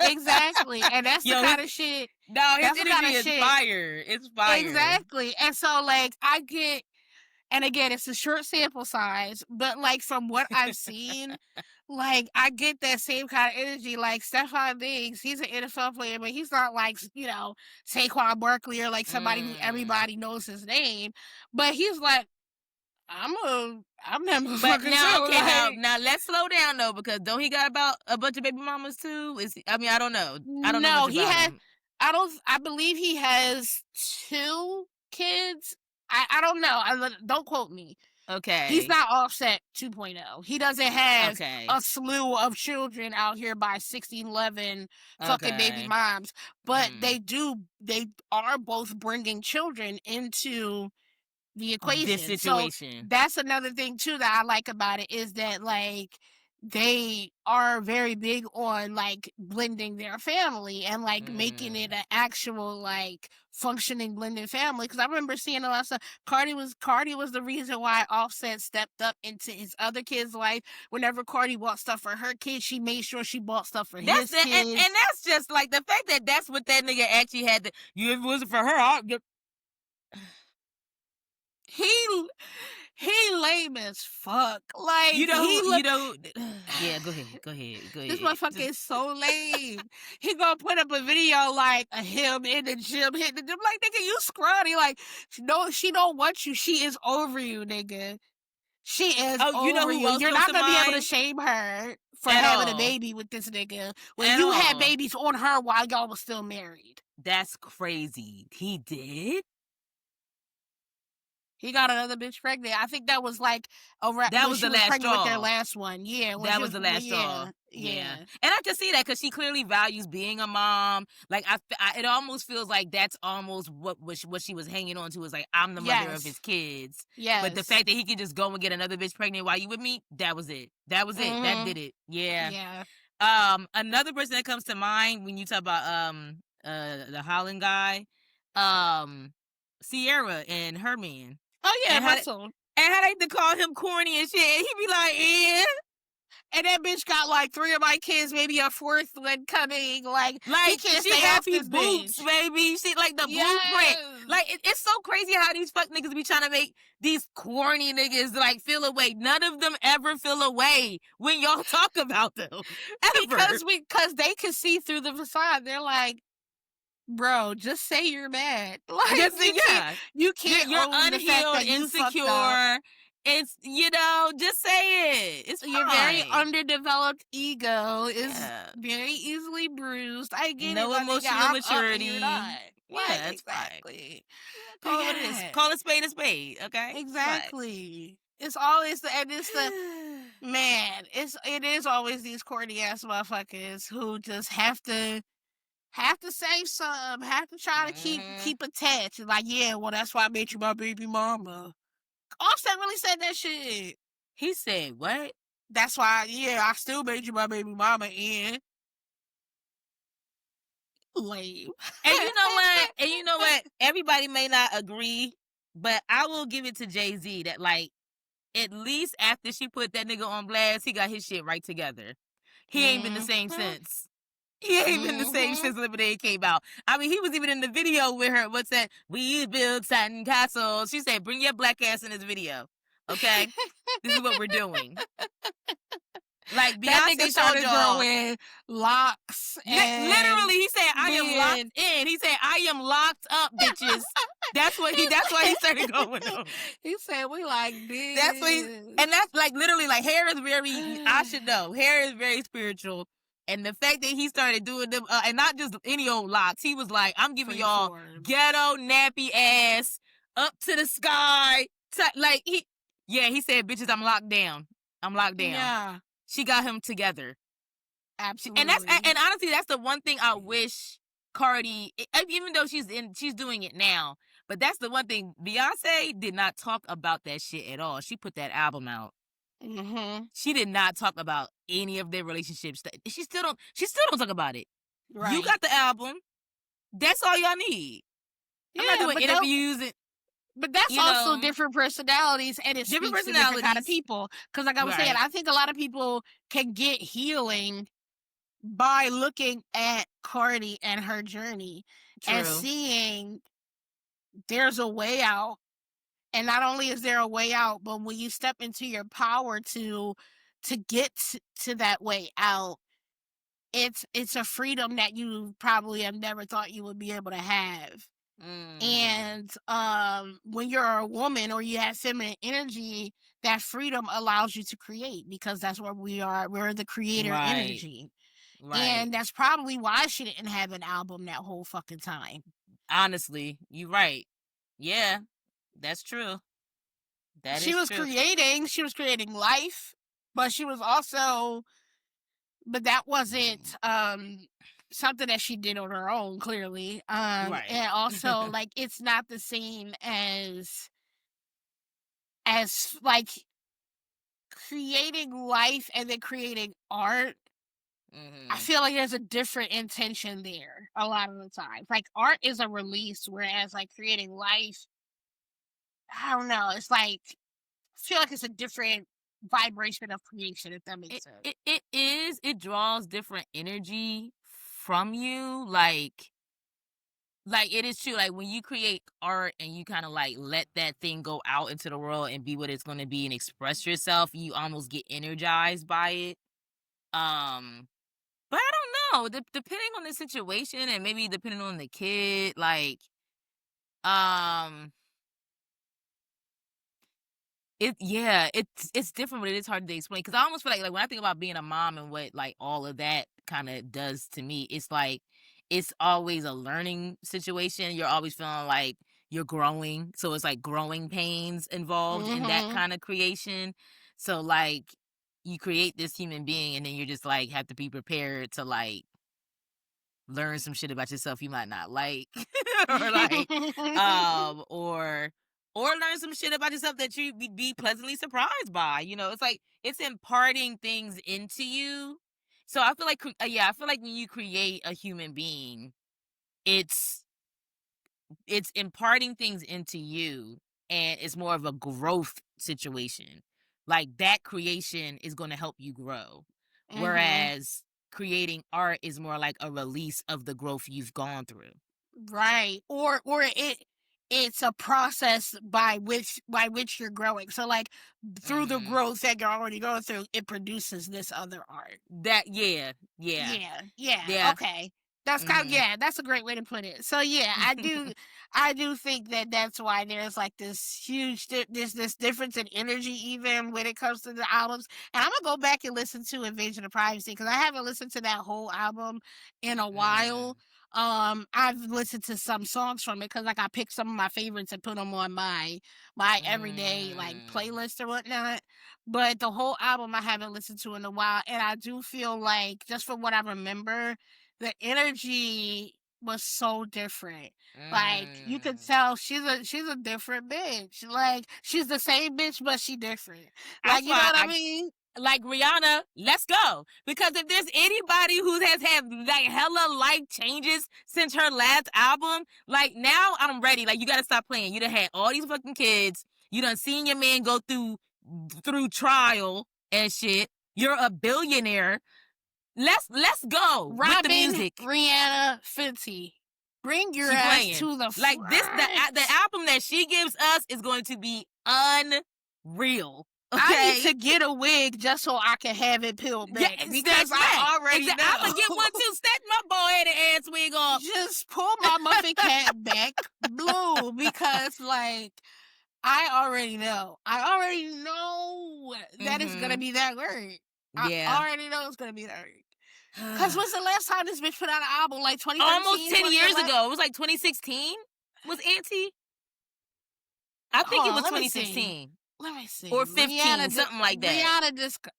Exactly, and that's the Yo, kind of shit. his That's the kind energy of is shit. fire. It's fire. Exactly, and so like I get, and again, it's a short sample size, but like from what I've seen, like I get that same kind of energy. Like Stephon Diggs, he's an NFL player, but he's not like Saquon Barkley or like somebody who Mm. everybody knows his name. But he's like, I'm that But motherfucker now, too. okay, Like, now let's slow down though, because don't he got about a bunch of baby mamas too? I mean, I don't know. I don't know no, much he about has. him. I believe he has two kids. I don't know. Don't quote me. He's Okay. not Offset 2.0. He doesn't have Okay. a slew of children out here by 16, 11 fucking baby Okay. moms, but Mm. they are both bringing children into the This equation. So situation. that's another thing too that I like about it is that like they are very big on like blending their family and like making it Mm. an actual like functioning blended family. Because I remember seeing a lot of stuff. Cardi was the reason why Offset stepped up into his other kids' life. Whenever Cardi bought stuff for her kids, she made sure she bought stuff for That's his the and kids. that's just like the fact that that's what that nigga actually had to. You if it wasn't for her, I, He he lame as fuck. Like you know, he you look. know. Yeah, go ahead, go ahead, go This ahead. motherfucker Just is so lame. He gonna put up a video like of him in the gym hitting the gym. Like, nigga, you scrawny. Like, no, she don't want you. She is over you, nigga. She is oh, you know over who you. else You're comes not to gonna be able to mind shame her for at having a all, baby with this nigga when at you had all. babies on her while y'all was still married. That's crazy. He did. He got another bitch pregnant. I think that was like That when was she the was last pregnant with their straw. last one. Yeah, when That she was was, the well, last straw. yeah, Yeah, yeah, and I can see that because she clearly values being a mom. Like it almost feels like that's almost what she was hanging on to is like I'm the mother of his yes, kids. But the yes. fact that he could just go and get another bitch pregnant while you with me, that was it. That was it. That Mm-hmm. did it. Yeah. Yeah. Another person that comes to mind when you talk about the Holland guy, um, Sierra and her man, Oh yeah, and Russell. how they to call him corny and shit, and he be like, yeah. And that bitch got like 3 of my kids, maybe a fourth one coming. Like he Like can't she stay off happy this boots, bitch. baby. She like the blueprint. Yes. Like it's so crazy how these fuck niggas be trying to make these corny niggas like feel away. None of them ever feel away when y'all talk about them. Ever. Because they can see through the facade. They're like, bro, just say you're mad. Like Just yeah. you You're can't own the fact unhealed, that you fucked up. insecure. It's just say it. It's Your very fine. underdeveloped ego is Yeah. very easily bruised. I get it, No my nigga. emotional I'm up and you're not. maturity. Like, Yeah, it's fine. exactly. Call it what it is. Yeah. Call a spade a spade, okay? It's fine. Exactly. It's always and it's the man. It is always these corny ass motherfuckers who just have to say something, have to try to Mhm. keep attached. Like, yeah, well, that's why I made you my baby mama. Offset really said that shit. He said, "What?" That's why, yeah, I still made you my baby mama. And lame. And you know what? And you know what? Everybody may not agree, but I will give it to Jay-Z that like at least after she put that nigga on blast, he got his shit right together. He ain't been the same Mm-hmm. since. He ain't been the same Mm-hmm. since Lemonade came out. I mean, he was even in the video with her. What's that? We build satin castles. She said, "Bring your black ass in this video." Okay, this is what we're doing. Like That nigga Beyonce showed started y'all. growing locks and Literally, he said, "I am locked being. in." He said, "I am locked up, bitches." That's what he. That's why he started going on. He said we like That's what he. this. And that's like literally like hair is very. I should know. Hair is very spiritual. And the fact that he started doing them, and not just any old locks, he was like, "I'm giving y'all Freeform. ghetto nappy ass up to the sky." Like yeah, he said, "Bitches, I'm locked down. I'm locked down." Yeah, She got him together. And that's absolutely. and honestly, that's the one thing I wish Cardi, even though she's doing it now, but that's the one thing Beyonce did not talk about that shit at all. She put that album out. Mm-hmm. She did not talk about any of their relationships. She still don't. She still don't talk about it. You Right. got the album. That's all y'all need. I'm not Yeah, doing interviews and but that's you also know different personalities, and it different speaks to different kind of personalities. people. Because, like I was saying, Right. I think a lot of people can get healing by looking at Cardi and her journey and True. seeing there's a way out. And not only is there a way out, but when you step into your power to get to that way out, it's a freedom that you probably have never thought you would be able to have. Mm. And when you're a woman or you have feminine energy, that freedom allows you to create because that's where we are. We're the creator Right. energy. Right. And that's probably why she didn't have an album that whole fucking time. Honestly, you're right. Yeah, that's true. That She is was true. creating life, but she was also but that wasn't something that she did on her own, clearly. Right. And also, like, it's not the same as like creating life and then creating art. I Mhm. feel like there's a different intention there a lot of the time. Like, art is a release, whereas like creating life, I don't know. It's like I feel like it's a different vibration of creation, if that makes sense. It is. It draws different energy from you. Like it is true. Like when you create art and you kind of like let that thing go out into the world and be what it's going to be and express yourself, you almost get energized by it. Um, but I don't know. Depending on the situation and maybe depending on the kid, um, it's different, but it is hard to explain because I almost feel like when I think about being a mom and what like all of that kind of does to me, it's like it's always a learning situation. You're always feeling like you're growing, so it's like growing pains involved in that Mm-hmm. kind of creation. So like you create this human being, and then you're just like have to be prepared to like learn some shit about yourself you might not like or like or learn some shit about yourself that you be pleasantly surprised by. It's like it's imparting things into you. So I feel like I feel like when you create a human being, it's it's imparting things into you, and it's more of a growth situation. Like that creation is going to help you grow, Mm-hmm. whereas creating art is more like a release of the growth you've gone through. Right. Or it's a process by which you're growing. So like through the Hmm. growth that you're already going through, it produces this other art. That yeah. Yeah, yeah, Yeah. okay. That's kind of Hmm. yeah, that's a great way to put it. So yeah, I do think that that's why there's like this this difference in energy even when it comes to the albums. And I'm gonna go back and listen to Invasion of Privacy because I haven't listened to that whole album in a while. Mm. I've listened to some songs from it because like I picked some of my favorites and put them on my everyday like Mm. playlist or whatnot. But the whole album I haven't listened to in a while, and I do feel like just from what I remember, the energy was so different. Like you could Mm. tell she's a different bitch. Like she's the same bitch, but she different. Like That's you know why what I I mean? like Rihanna, let's go. Because if there's anybody who has had like hella life changes since her last album, like now I'm ready. Like you gotta stop playing. You done had all these fucking kids. You done seen your man go through trial and shit. You're a billionaire. Let's go with the Robin, music. Rihanna, Fenty. Bring your She ass playing. to the Like the front. album that she gives us is going to be unreal. I need Okay? to get a wig just so I can have it peeled Yeah, back snatch because back. I already Exactly. I'm know. gonna get one too. Snatch my bald headed ass wig off. Just pull my muffin cap back blue because like I already know. I already know that it's gonna Mm-hmm. be that word. I Yeah. already know it's gonna be that word. Cause when's the last time this bitch put out an album? Like Almost 2013, 10 years 2011? ago. It was like 2016. Was Auntie? I think Hold it on, was let me see. 2016 Let me see. or 15, something like that.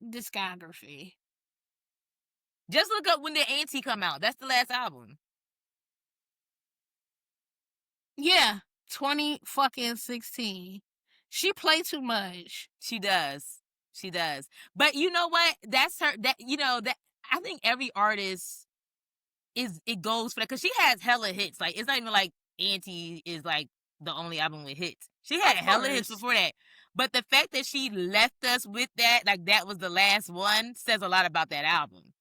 Discography. Just look up when did Auntie come out. That's the last album. Yeah, 20 fucking 16. She play too much. She does. She does. But you know what? That's her. That I think every artist it goes for that because she has hella hits. Like it's not even like Auntie is like the only album with hits. She had Of hella hits course. before that. But the fact that she left us with that, like that was the last one, says a lot about that album.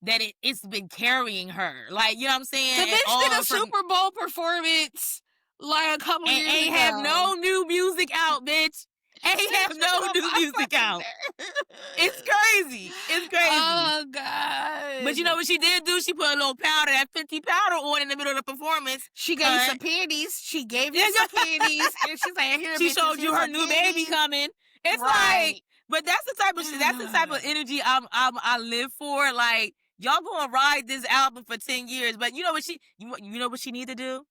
That it's been carrying her. Like, you know what I'm The saying? And bitch did all a of her Super Bowl performance like a couple and years ain't have ago. no new music out, bitch. Ain't have Just no on new my music fucking out. It's nerves. crazy. It's crazy. Oh But you god. know what she did do? She put a little powder, that 50 powder on in the middle of the performance. She gave you Cunt. some panties. She gave you some panties. And she's like, here, She bitches, showed you here's her some new baby panties. coming. It's like, Right. but that's the type of shit. That's the type of energy I live for. Like y'all gonna ride this album for 10 years, but you know what you know what she need to do?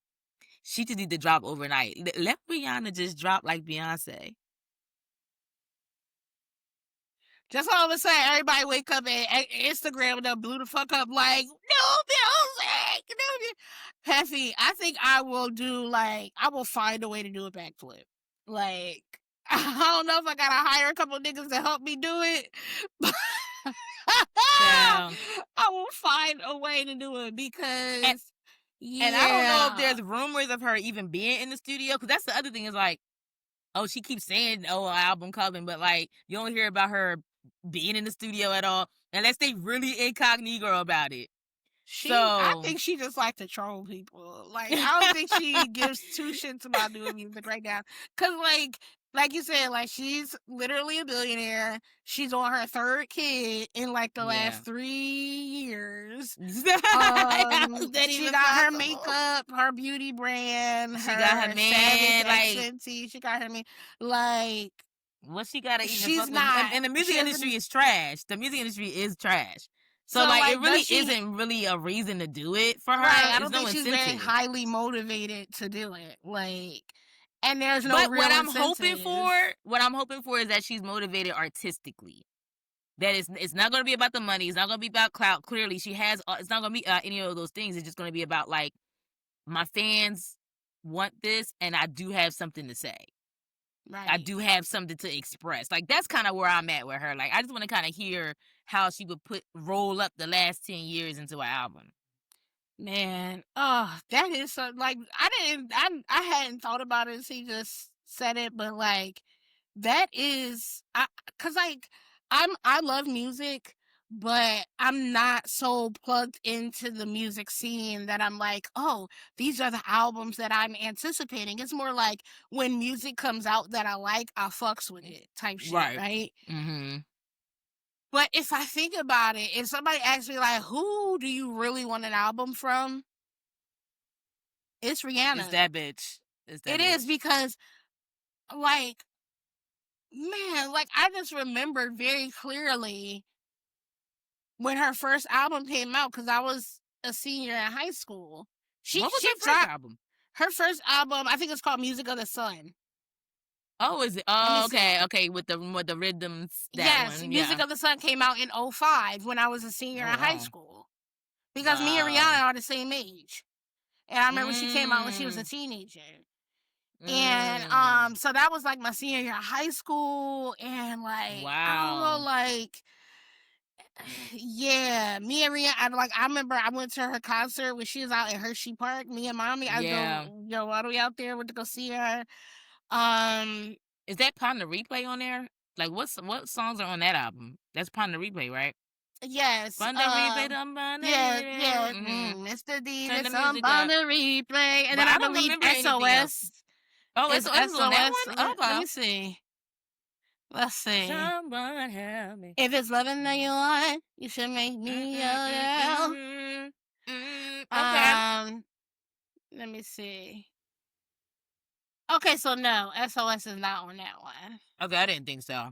She just need to drop overnight. Let Rihanna just drop like Beyonce. Just all of a sudden, everybody wake up and Instagram and blew the fuck up like, new music, new music. Heffy, I think I will I will find a way to do a backflip. Like, I don't know if I gotta hire a couple niggas to help me do it, but Child. I will find a way to do it And, because, and I don't know if yeah. there's rumors of her even being in the studio, because that's the other thing is like, oh, she keeps saying, oh, an album coming, but like, you don't hear about her being in the studio at all, unless they really incognito about it. I So, think she just like to troll people. Like, I don't think she gives two shits about doing music right now. Cause like you said, like she's literally a billionaire. She's on her third kid in like the yeah. last 3 years. How is that She even got her possible? makeup, her beauty brand, She got her her Savage man, X like, Fenty. She got her man. Like, what she gotta even she's fuck with? not. And the She music industry doesn't. is trash. The music industry is trash. So, So like, it like, really does she? isn't really a reason to do it for Right. her. I It's don't no think she's very incentive. highly motivated to do it. Like, and there's no But real incentive. what I'm hoping for is that she's motivated artistically. That it's not going to be about the money. It's not going to be about clout. Clearly, she has. It's not going to be any of those things. It's just going to be about like, my fans want this, and I do have something to say. I Right. do have something to express. Like, that's kind of where I'm at with her. Like, I just want to kind of hear how she would roll up the last 10 years into an album. Man. Oh, that is so, like, I hadn't thought about it as he just said it, but like that is cuz like I love music, but I'm not so plugged into the music scene that I'm like, "Oh, these are the albums that I'm anticipating." It's more like when music comes out that I like, I fucks with it type shit, Right. right? Mm-hmm. But if I think about it, if somebody asks me like, "Who do you really want an album from?" It's It's Rihanna. that bitch. It's that It is bitch. because, like, man, like I just remember very clearly when her first album came out because I was a senior in high school. What was She her first dropped album? her first album. I think it's called Music of the Sun. Oh, is it? Let me Oh, see. okay, okay. With the rhythms, that Yes, one. Music Yeah. of the Sun came out in '05 when I was a senior Oh, in high wow. school because me and Wow. Rihanna are the same age. And I remember she came out when she was a Mm. teenager. And Mm. so that was like my senior year of high school, and like I don't know, Wow. like yeah, me and I remember I went to her concert when she was out in Hershey Park. Me and mommy, I Yeah. go, yo, all the way out there, went to go see her. Um, Is that Pon the Replay on there? Like, what songs are on that album? That's Pon the Replay, right? yes, Pon the Replay, yeah, yeah, mm-hmm. Mr. D, Turn the this on music up. the replay, and But then I I don't believe remember anything else. SOS Oh, is SOS is on that SOS. one? Let Okay. me see. Let's see. Someone help me. If it's loving that you want, you should make me your girl. Okay. Um, Let me see. Okay, so no, SOS is not on that one. Okay, I didn't think so.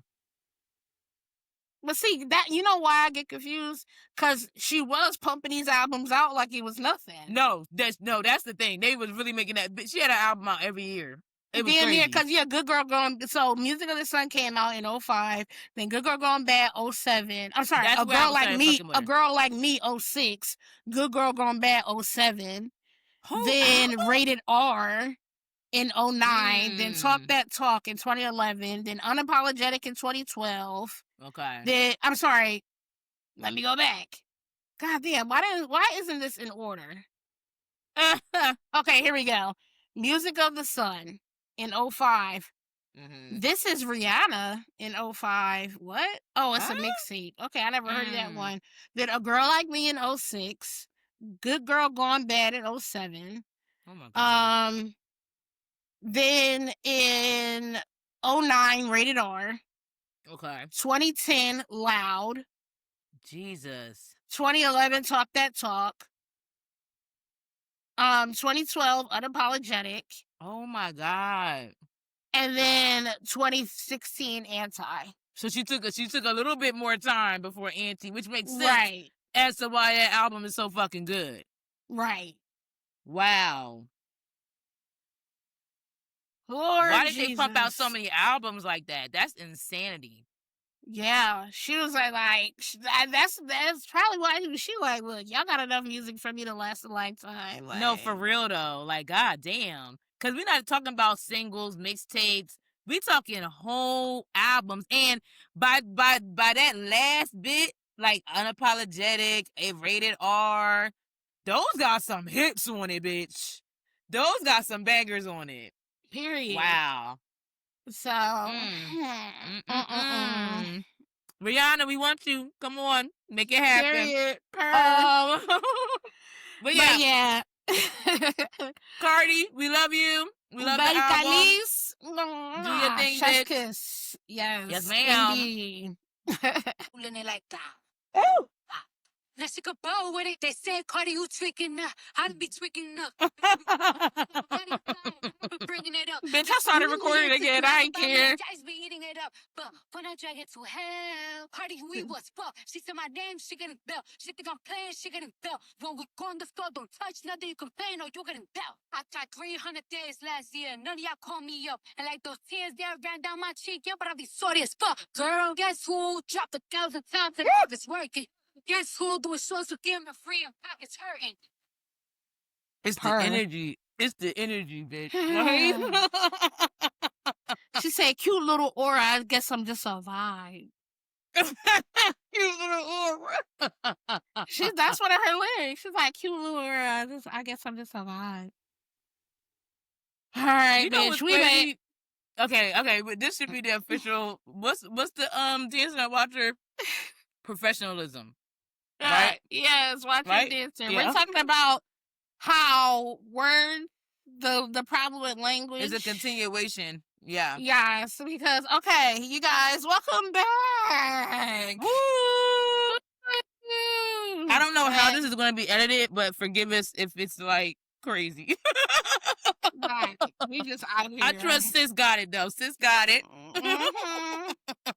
But see, that you know why I get confused? Cause she was pumping these albums out like it was nothing. No, that's the thing. They was really making that. She had an album out every year. It was Damn near, crazy. cause yeah, Good Girl Gone. So Music of the Sun came out in '05. Then Good Girl Gone Bad '07. I'm sorry, That's A where I Girl was Like started Me, fucking with A her. Girl Like Me '06. Good Girl Gone Bad '07. Whole Then album? Rated R in '09. Then Talk Mm. That Talk in 2011. Then Unapologetic in 2012. Okay. Then I'm sorry, let me go back. God damn, why isn't this in order? Okay, here we go. Music of the Sun in '05. Mm-hmm. This is Rihanna in '05. What? Oh, it's Huh? a mixtape. Okay, I never heard of that Mm. one. Then A Girl Like Me in '06. Good Girl Gone Bad in '07. Oh my god. Um, then in '09, Rated R. Okay. 2010, Loud. Jesus. 2011, Talk That Talk. 2012, Unapologetic. Oh my god. And then 2016, Anti. So she took a little bit more time before Auntie, which makes sense Right. as to why that album is so fucking good. Right. Wow. Lord Why did they pump out so Jesus. many albums like that? That's insanity. Yeah, she was that's probably why she like, look, y'all got enough music for me to last a lifetime. No, for Like, real though. Like, god damn. Cause we're not talking about singles, mixtapes. We talking whole albums. And by that last bit, like unapologetic, a rated R, those got some hits on it, bitch. Those got some bangers on it. period. Wow. So, Mm. mm-mm-mm. Mm-mm-mm. Rihanna, we want you. Come on, make it happen. Period. Per. Um, but But yeah, yeah. Cardi, we love you. We love the album. Baitalis. Do your thing, Chef's bitch. kiss. Yes, Yes, ma'am. indeed. Pulling it like that. Ooh. Let's go bow with it. They say Cardi, you tweaking up. I'd be tweaking up. Bringing it up. Bitch, I started recording again. I ain't care. Guys be eating it up. But when I drag it to hell, Cardi, we was fuck. She said my name, she getting bell. She think I'm playing, she getting bell. When we go on the floor, don't touch nothing, you complain or you getting bell. I tried 300 days last year. None of y'all call me up. And like those tears that ran down my cheek, yeah, but I be sorry as fuck. Girl, guess who dropped 1,000 times and it's working. Guess who'll do a shows to give me free and pockets hurting. It's Per. the energy. It's the energy, bitch. Right? She said, cute little aura. I guess I'm just a vibe. You little aura. That's one of her lyrics. She's like, cute little aura. I guess I'm just a vibe. All right, You know bitch. what's We crazy? made. Okay, but this should be the official. What's the Dance Night Watcher? Professionalism. Right? Yes, watch Right? your dancer. Yeah. We're talking about how words, the problem with language It's a continuation. Yeah. Yes, because okay, you guys, welcome back. Woo! I don't know how this is going to be edited, but forgive us if it's like crazy. Right. We just out here. I trust Sis got it though. Sis got it. Mhm.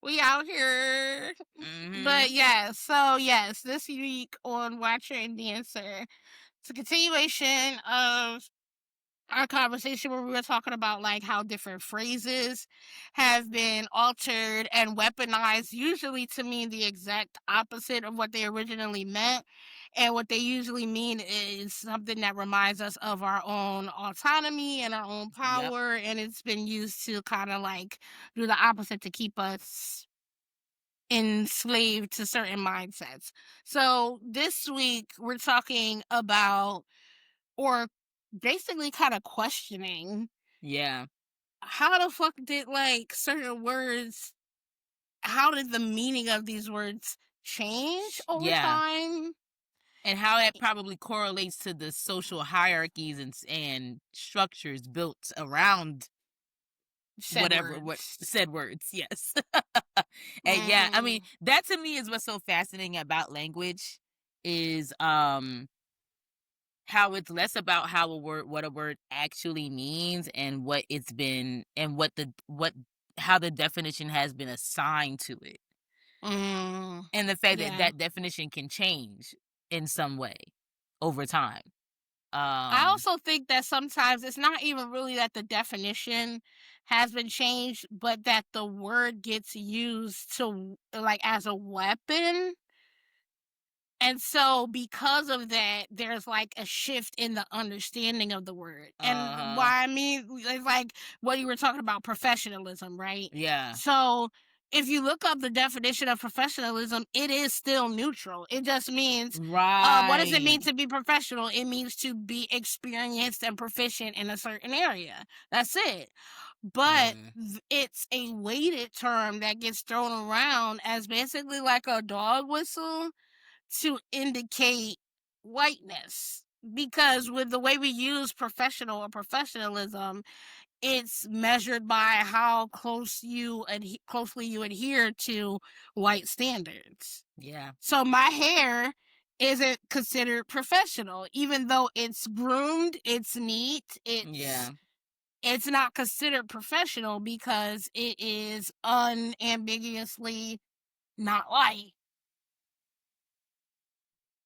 We out here. Mhm. But yeah, so yes, this week on Watcher and Dancer, it's a continuation of our conversation where we were talking about like how different phrases have been altered and weaponized, usually to mean the exact opposite of what they originally meant. And what they usually mean is something that reminds us of our own autonomy and our own power. And it's been used to kind of like do the opposite to keep us enslaved to certain mindsets. So this week we're talking about, or basically kind of questioning, Yeah. how the fuck did like certain words, how did the meaning of these words change over Yeah. time? And how that probably correlates to the social hierarchies and structures built around what said words. Yes. And yeah, I mean, that to me is what's so fascinating about language is how it's less about what a word actually means and what it's been and how the definition has been assigned to it. And the fact that that definition can change in some way over time. I also think that sometimes it's not even really that the definition has been changed, but that the word gets used to like as a weapon. And so because of that, there's like a shift in the understanding of the word. And why I mean, it's like what you were talking about, professionalism, right? Yeah. So if you look up the definition of professionalism, it is still neutral. It just means, what does it mean to be professional? It means to be experienced and proficient in a certain area. That's it. But it's a weighted term that gets thrown around as basically like a dog whistle to indicate whiteness, because with the way we use professional or professionalism, it's measured by how closely you adhere to white standards. Yeah. So my hair isn't considered professional, even though it's groomed, it's neat, it's not considered professional because it is unambiguously not white.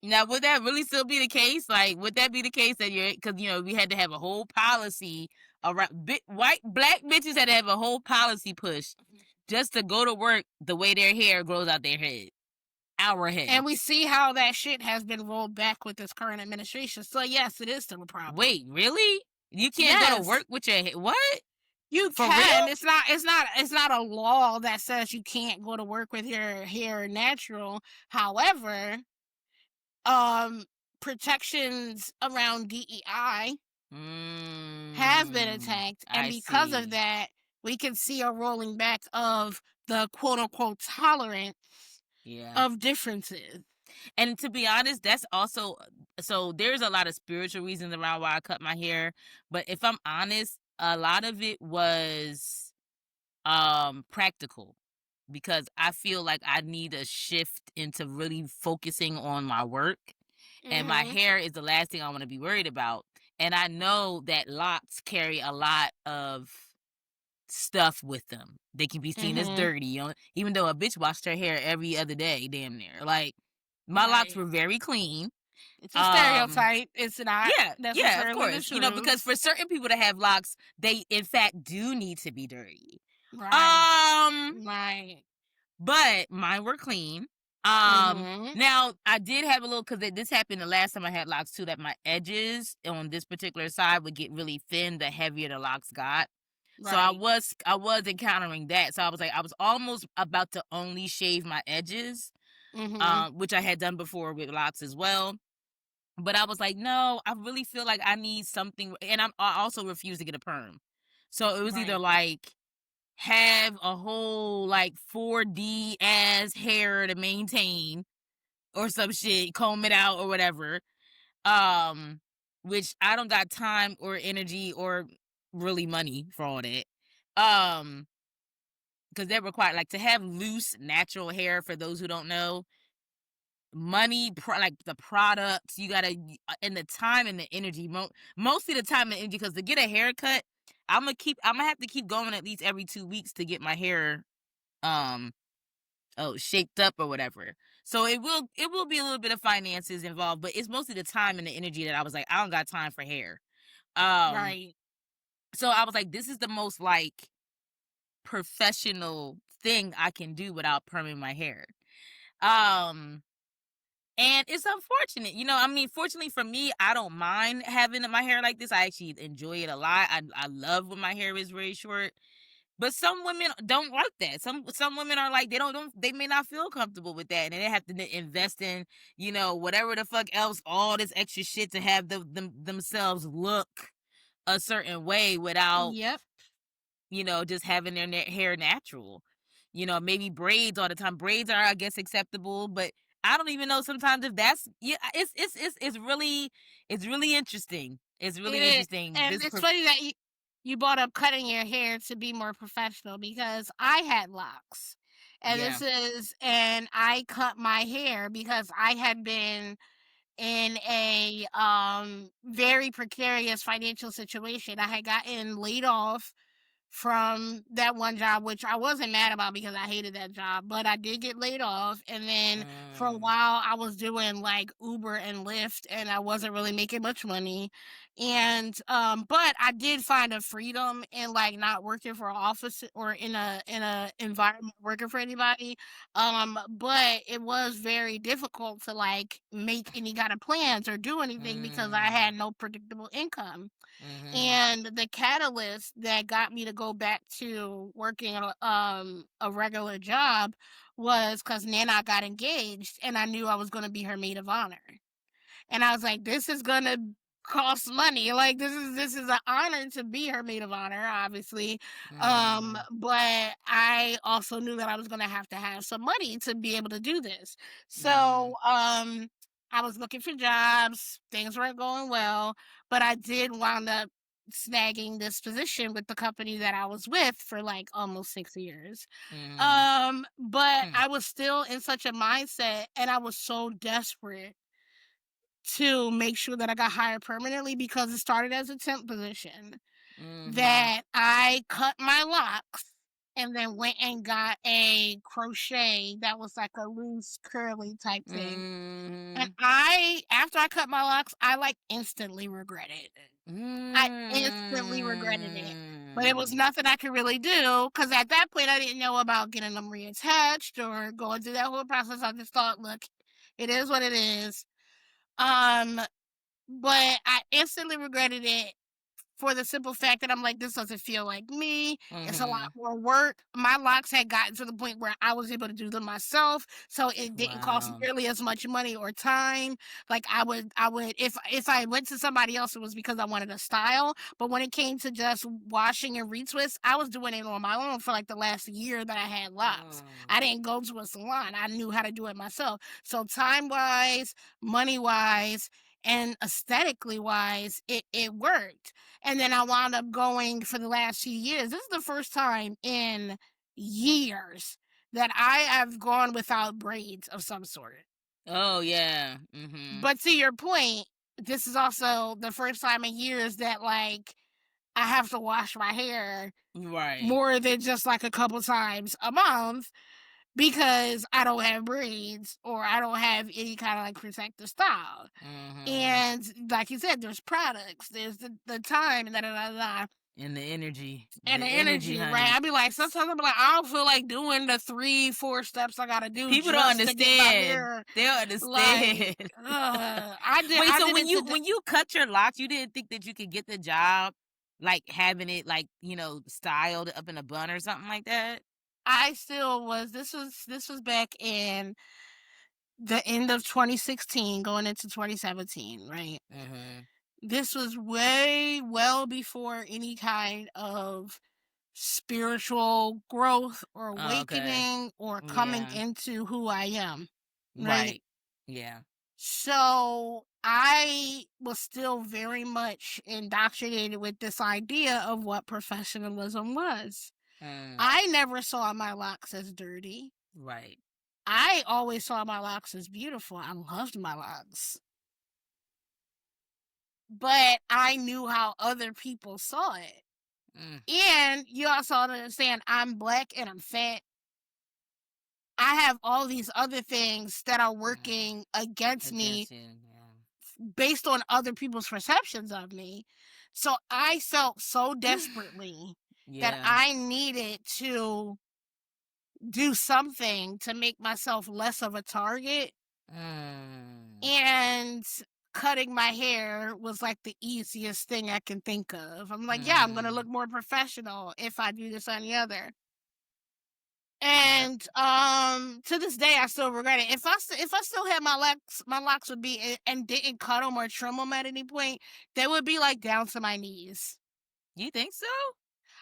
Now, would that really still be the case? Like, would that be the case that because, we had to have a whole policy around black bitches had to have a whole policy push just to go to work the way their hair grows out their head, our And we heads. see how that shit has been rolled back with this current administration. So yes, it is still a problem. Wait, really? You can't go to Yes, work with your hair? What? you For real? can. It's not a law that says you can't go to work with your hair natural. However, um protections around DEI have been attacked, and I because of see. that, we can see a rolling back of the quote unquote tolerance Yeah. of differences. And to be honest, that's also so there's a lot of spiritual reasons around why I cut my hair, but if I'm honest, a lot of it was practical because I feel like I need a shift into really focusing on my work, and my Mhm. hair is the last thing I want to be worried about. And I know that locks carry a lot of stuff with them. They can be seen as Mhm. dirty, even though a bitch washed her hair every other day, damn near. Like my locks Right. were very clean. It's a Um, stereotype. It's not yeah, of necessarily the course. Because truth. for certain people to have locks, they in fact do need to be dirty. Right. Um, Right. but mine were clean. Mhm. Now I did have a little because this happened the last time I had locks too. That my edges on this particular side would get really thin the heavier the locks got. So Right. I was encountering that. So I was almost about to only shave my edges, Mhm. which I had done before with locks as well. But I was like, no, I really feel like I need something, and I also refuse to get a perm. So it was either Right. like have a whole like 4D ass hair to maintain or some shit, comb it out or whatever. Um, which I don't got time or energy or really money for all that. Because they require like to have loose natural hair. For those who don't know, like the products you gotta and the time and the energy. Mostly the time and energy because to get a haircut, I'm gonna have to keep going at least every 2 weeks to get my hair um shaped up or whatever. So it will be a little bit of finances involved, but it's mostly the time and the energy that I was like, I don't got time for hair. Um, Right. so I was like, this is the most like professional thing I can do without perming my hair. Um, and it's unfortunate, I mean, fortunately for me, I don't mind having my hair like this. I actually enjoy it a lot. I love when my hair is very short. But some women don't like that. Some women are like they may not feel comfortable with that, and they have to invest in whatever the fuck else, all this extra shit to have themselves look a certain way without Yep. just having their hair natural. Maybe braids all the time. Braids are, I guess, acceptable, but I don't even know sometimes if that's yeah. It's really interesting. It's It really is, interesting. and it's funny that you brought up cutting your hair to be more professional because I had locks, Yeah. and I cut my hair because I had been in a very precarious financial situation. I had gotten laid off from that one job, which I wasn't mad about because I hated that job, but I did get laid off. And then for a Mm, while, I was doing like Uber and Lyft, and I wasn't really making much money. And but I did find a freedom in like not working for an office or in a environment working for anybody. But it was very difficult to like make any kind of plans or do anything because I mm, had no predictable income. mhm. And the catalyst that got me to go back to working a regular job was because Nana got engaged, and I knew I was going to be her maid of honor. And I was like, this is gonna cost money. Like this is an honor to be her maid of honor, obviously. Mm, But I also knew that I was gonna have to have some money to be able to do this. mhm, So I was looking for jobs, things weren't going well, but I did wind up snagging this position with the company that I was with for like almost 6 years. mm, But hmm, I was still in such a mindset, and I was so desperate to make sure that I got hired permanently because it started as a temp position, mhm, that I cut my locks and then went and got a crochet that was like a loose curly type thing. And Mm. after I cut my locks, I like instantly regretted it. I instantly regretted it. But it was Mm. nothing I could really do because at that point I didn't know about getting them reattached or going through that whole process. I just thought, look, it is what it is. Um, but I instantly regretted it for the simple fact that I'm like, this doesn't feel like me. It's a lot Mhm. more work. My locks had gotten to the point where I was able to do them myself, so it didn't cost Wow. nearly as much money or time. Like I would if I went to somebody else, it was because I wanted a style. But when it came to just washing and retwist, I was doing it on my own for like the last year that I had locks. Mm. I didn't go to a salon. I knew how to do it myself. So time wise, money wise, and aesthetically wise, it worked. And then I wound up going for the last few years. This is the first time in years that I have gone without braids of some sort. Oh, yeah. Mhm. But to your point, this is also the first time in years that like I have to wash my hair Right. more than just like a couple times a month because I don't have braids or I don't have any kind of like protective style. Mhm. And like you said, there's products, there's the time, and da da da da. And the energy. And The the energy, energy, right? honey. I'd be like, sometimes I'm like, I don't feel like doing the 3, 4 steps I gotta do People don't just to get my understand. hair. They don't Like, understand. Wait, I so did it to. when you cut your locks, you didn't think that you could get the job, like having it like styled up in a bun or something like that? I still was. This was back in the end of 2016, going into 2017, right? Mhm. This was way well before any kind of spiritual growth or Oh, okay. awakening or coming Yeah. into who I am, right? Right. Yeah. So I was still very much indoctrinated with this idea of what professionalism was. Mm. I never saw my locks as dirty. Right. I always saw my locks as beautiful. I loved my locks. But I knew how other people saw it. Mm. And you also understand I'm black and I'm fat. I have all these other things that are Mm. working against me Against you. Yeah. based on other people's perceptions of me. So I felt so desperately that Yeah. I needed to do something to make myself less of a target. Mm. And cutting my hair was like the easiest thing I can think of. I'm like, yeah, I'm going to look Mhm. more professional if I do this on the other. Yep. And to this day I still regret it. If I still had my locks would be and didn't cut them or trim them at any point, they would be like down to my knees. You think so?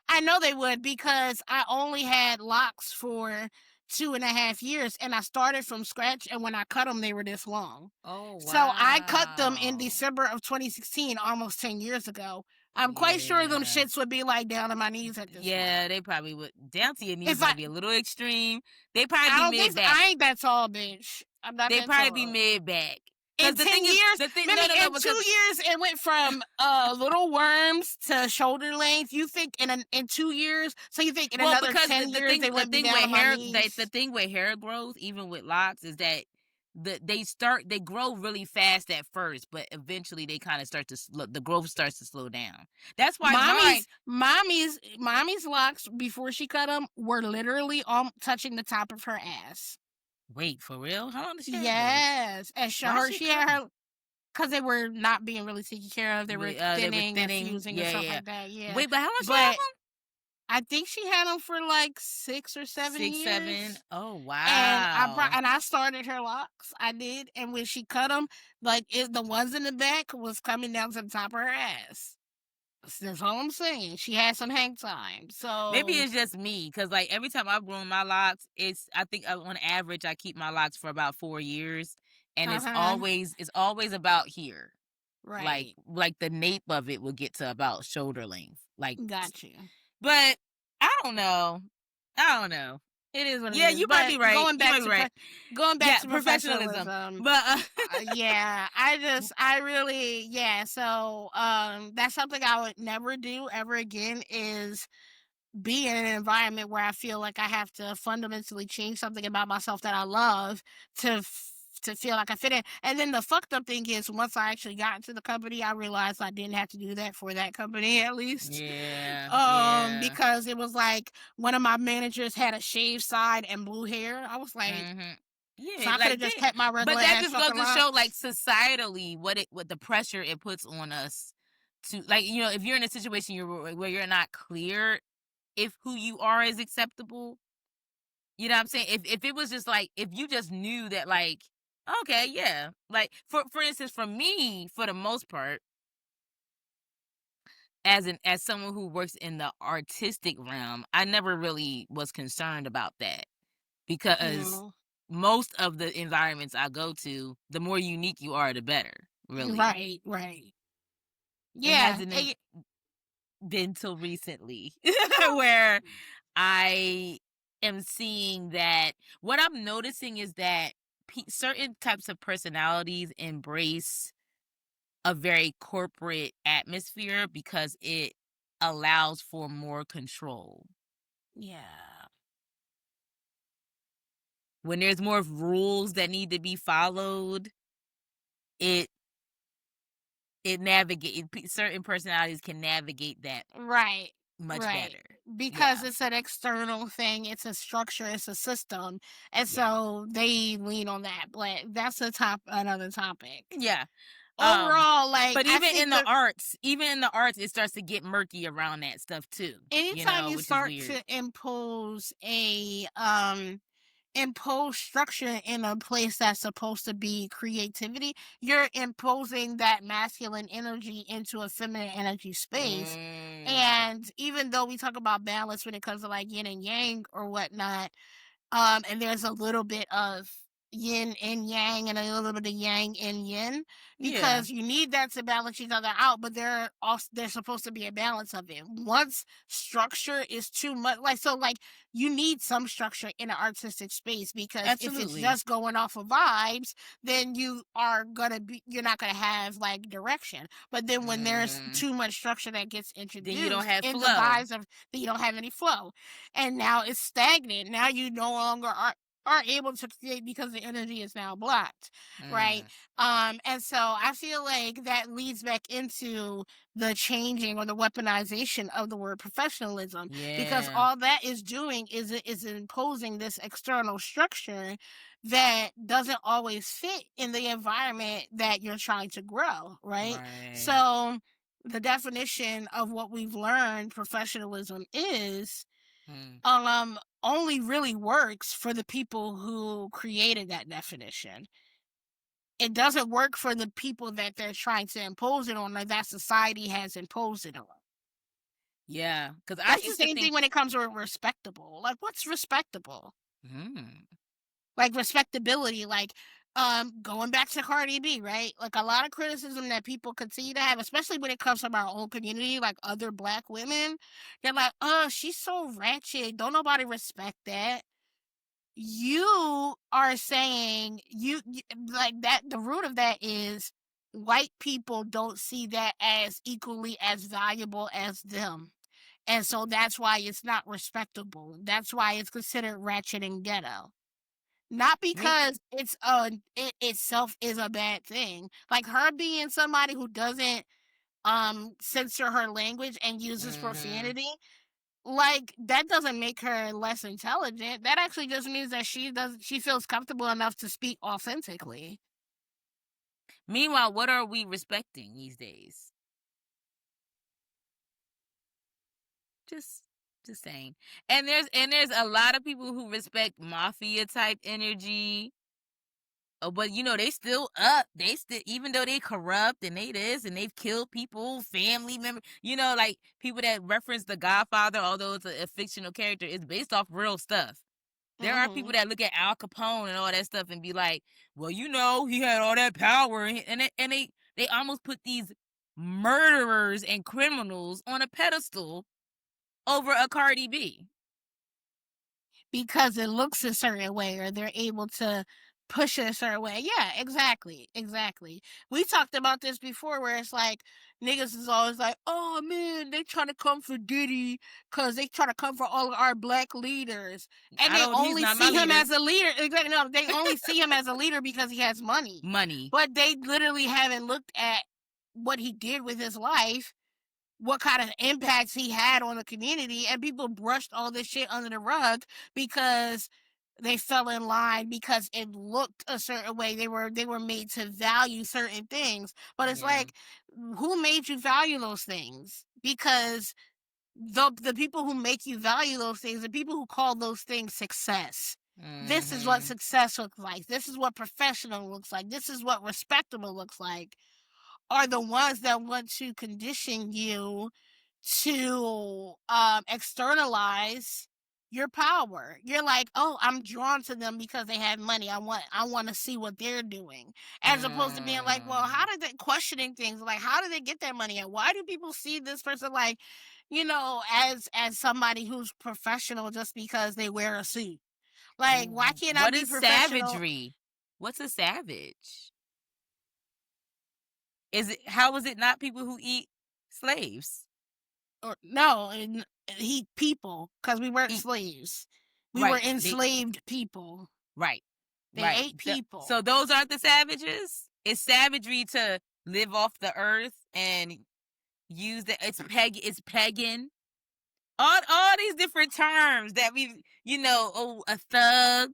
I know they would because I only had locks for 2.5 years and I started from scratch, and when I cut them they were this long. Oh, So I cut them in wow. December of 2016, almost 10 years ago. I'm quite sure them Yeah. shits would be like down to my knees at this point. Yeah, they probably would. Down to your knees If I might be a little extreme. They probably I be don't think mid so. back. I ain't that tall, bitch. I'm not They that probably be tall. mid back. Because In the 10 thing is, years, maybe no, in 2 years, it went from little worms to shoulder length. You think in 2 years, so you think in well, another because 10 years they the wouldn't be thing down with on my hair, the knees? thing with hair growth, even with locks, is that they grow really fast at first, but eventually they kind of start to the growth starts to slow down. That's why mine. Mommy's locks before she cut them were literally touching the top of her ass. Wait, for real? How long does she have those? Yes, and Why she she cut had 'em? her because they were not being really taken care of. They were They were thinning and thinning. fusing and Yeah, stuff yeah. like that. Yeah, Wait, but how long she have but them? I think she had them for like 6 or 7 6, 7. years. Oh, And wow. I started her locks. I did, and when she cut them, like the ones in the back was coming down to the top of her ass. That's all I'm saying. She had some hang time, Maybe so it's just me, cause like every time I've grown my locks, I think on average I keep my locks for about 4 years, and uh-huh, it's always about here, right, like the nape of it will get to about shoulder length, like. got you. But I don't know, I don't know. It is what it Yeah, is. you might But be right. You might be right. going back Yeah, to professionalism, professionalism, but yeah, I really, yeah. So that's something I would never do ever again. Is be in an environment where I feel like I have to fundamentally change something about myself that I love to feel like I fit in. And then the fucked up thing is, once I actually got into the company, I realized I didn't have to do that for that company at least. Yeah, yeah. Because it was like one of my managers had a shaved side and blue hair. I was like, Mhm. so Yeah, I could have like just they kept my but regular that ass just goes fucking to show, like, locks. societally what the pressure it puts on us to, like, if you're in a situation where you're not clear if who you are is acceptable, you know what I'm saying? If it was just like, if you just knew that, like, okay, yeah. Like, for instance, for me, for the most part, as someone who works in the artistic realm, I never really was concerned about that, because Mm, most of the environments I go to, the more unique you are, the better, really. right, right. It Yeah. hasn't been till recently where I am seeing that. What I'm noticing is that certain types of personalities embrace a very corporate atmosphere because it allows for more control. Yeah. When there's more rules that need to be followed, it certain personalities can navigate that Right. much Right. better. Because Yeah. it's an external thing, it's a structure, it's a system. And Yeah. so they lean on that. But that's another topic. Yeah. Overall, like But I think that even in the arts, it starts to get murky around that stuff too, anytime you which is start weird. to impose structure in a place that's supposed to be creativity, you're imposing that masculine energy into a feminine energy space. Mm. And even though we talk about balance when it comes to like yin and yang or whatnot, and there's a little bit of yin and yang and a little bit of yang and yin, Yeah, because you need that to balance each other out, but there's supposed to be a balance of it. Once structure is too much, like, so like you need some structure in an artistic space, because if it's absolutely. just going off of vibes, then you're not gonna have like direction. But then when there's Mhm. too much structure that gets Then you don't introduced have in the flow. guise of that, you don't have any flow, and now it's stagnant. Now you no longer are able to create because the energy is now blocked, right? Mm. And so I feel like that leads back into the changing or the weaponization of the word professionalism, because Yeah, all that is doing is imposing this external structure that doesn't always fit in the environment that you're trying to grow, right? right. So the definition of what we've learned professionalism is, Mm. only really works for the people who created that definition. It doesn't work for the people that they're trying to impose it on, or that society has imposed it on. Yeah, because I That's the used to same think. thing when it comes to respectable. Like, what's respectable? Mm. Like respectability, like, going back to Cardi B, right? Like a lot of criticism that people continue to have, especially when it comes from our own community, like other black women, they're like, she's so ratchet. Don't nobody respect that. You are saying like that, the root of that is white people don't see that as equally as valuable as them, and so that's why it's not respectable. That's why it's considered ratchet and ghetto, not Me. because it itself is a bad thing. Like her being somebody who doesn't censor her language and uses Mhm. profanity, like, that doesn't make her less intelligent. That actually just means that she feels comfortable enough to speak authentically. Meanwhile, what are we respecting these days? Just just saying. And there's a lot of people who respect mafia type energy. Oh, but they still up. They still, even though they corrupt and they this and they've killed people, family members. Like people that reference The Godfather, although it's a fictional character, it's based off real stuff. There are people Mhm. that look at Al Capone and all that stuff and be like, "Well, he had all that power," and they almost put these murderers and criminals on a pedestal over a Cardi B. Because it looks a certain way, or they're able to push it a certain way. Yeah, exactly, exactly. We talked about this before, where it's like niggas is always like, "Oh man, they trying to come for Diddy because they try to come for all of our black leaders," and I they don't. He's only not my see him leader. as a leader. Exactly, no, they only see him as a leader because he has money, Money. but they literally haven't looked at what he did with his life, what kind of impacts he had on the community, and people brushed all this shit under the rug because they fell in line because it looked a certain way. They were made to value certain things. But it's Yeah. like, who made you value those things? Because the people who make you value those things, the people who call those things success. This is what Mm-hmm. success looks like. This is what professional looks like. This is what respectable looks like, are the ones that want to condition you to externalize your power. You're like, oh, I'm drawn to them because they have money. I want to see what they're doing. As opposed to being like, well, how Mm. did they questioning things like, how did they get that money, and why do people see this person like, as somebody who's professional just because they wear a suit? Like, why can't I What be is professional? savagery? What's a savage? Is it, how is it not people who eat slaves? Or no, and he people, because we weren't Eat slaves. We were right. They enslaved people. right. They Right. ate So people. those aren't the savages? It's savagery to live off the earth and use the it's pagan. All these different terms that we a thug.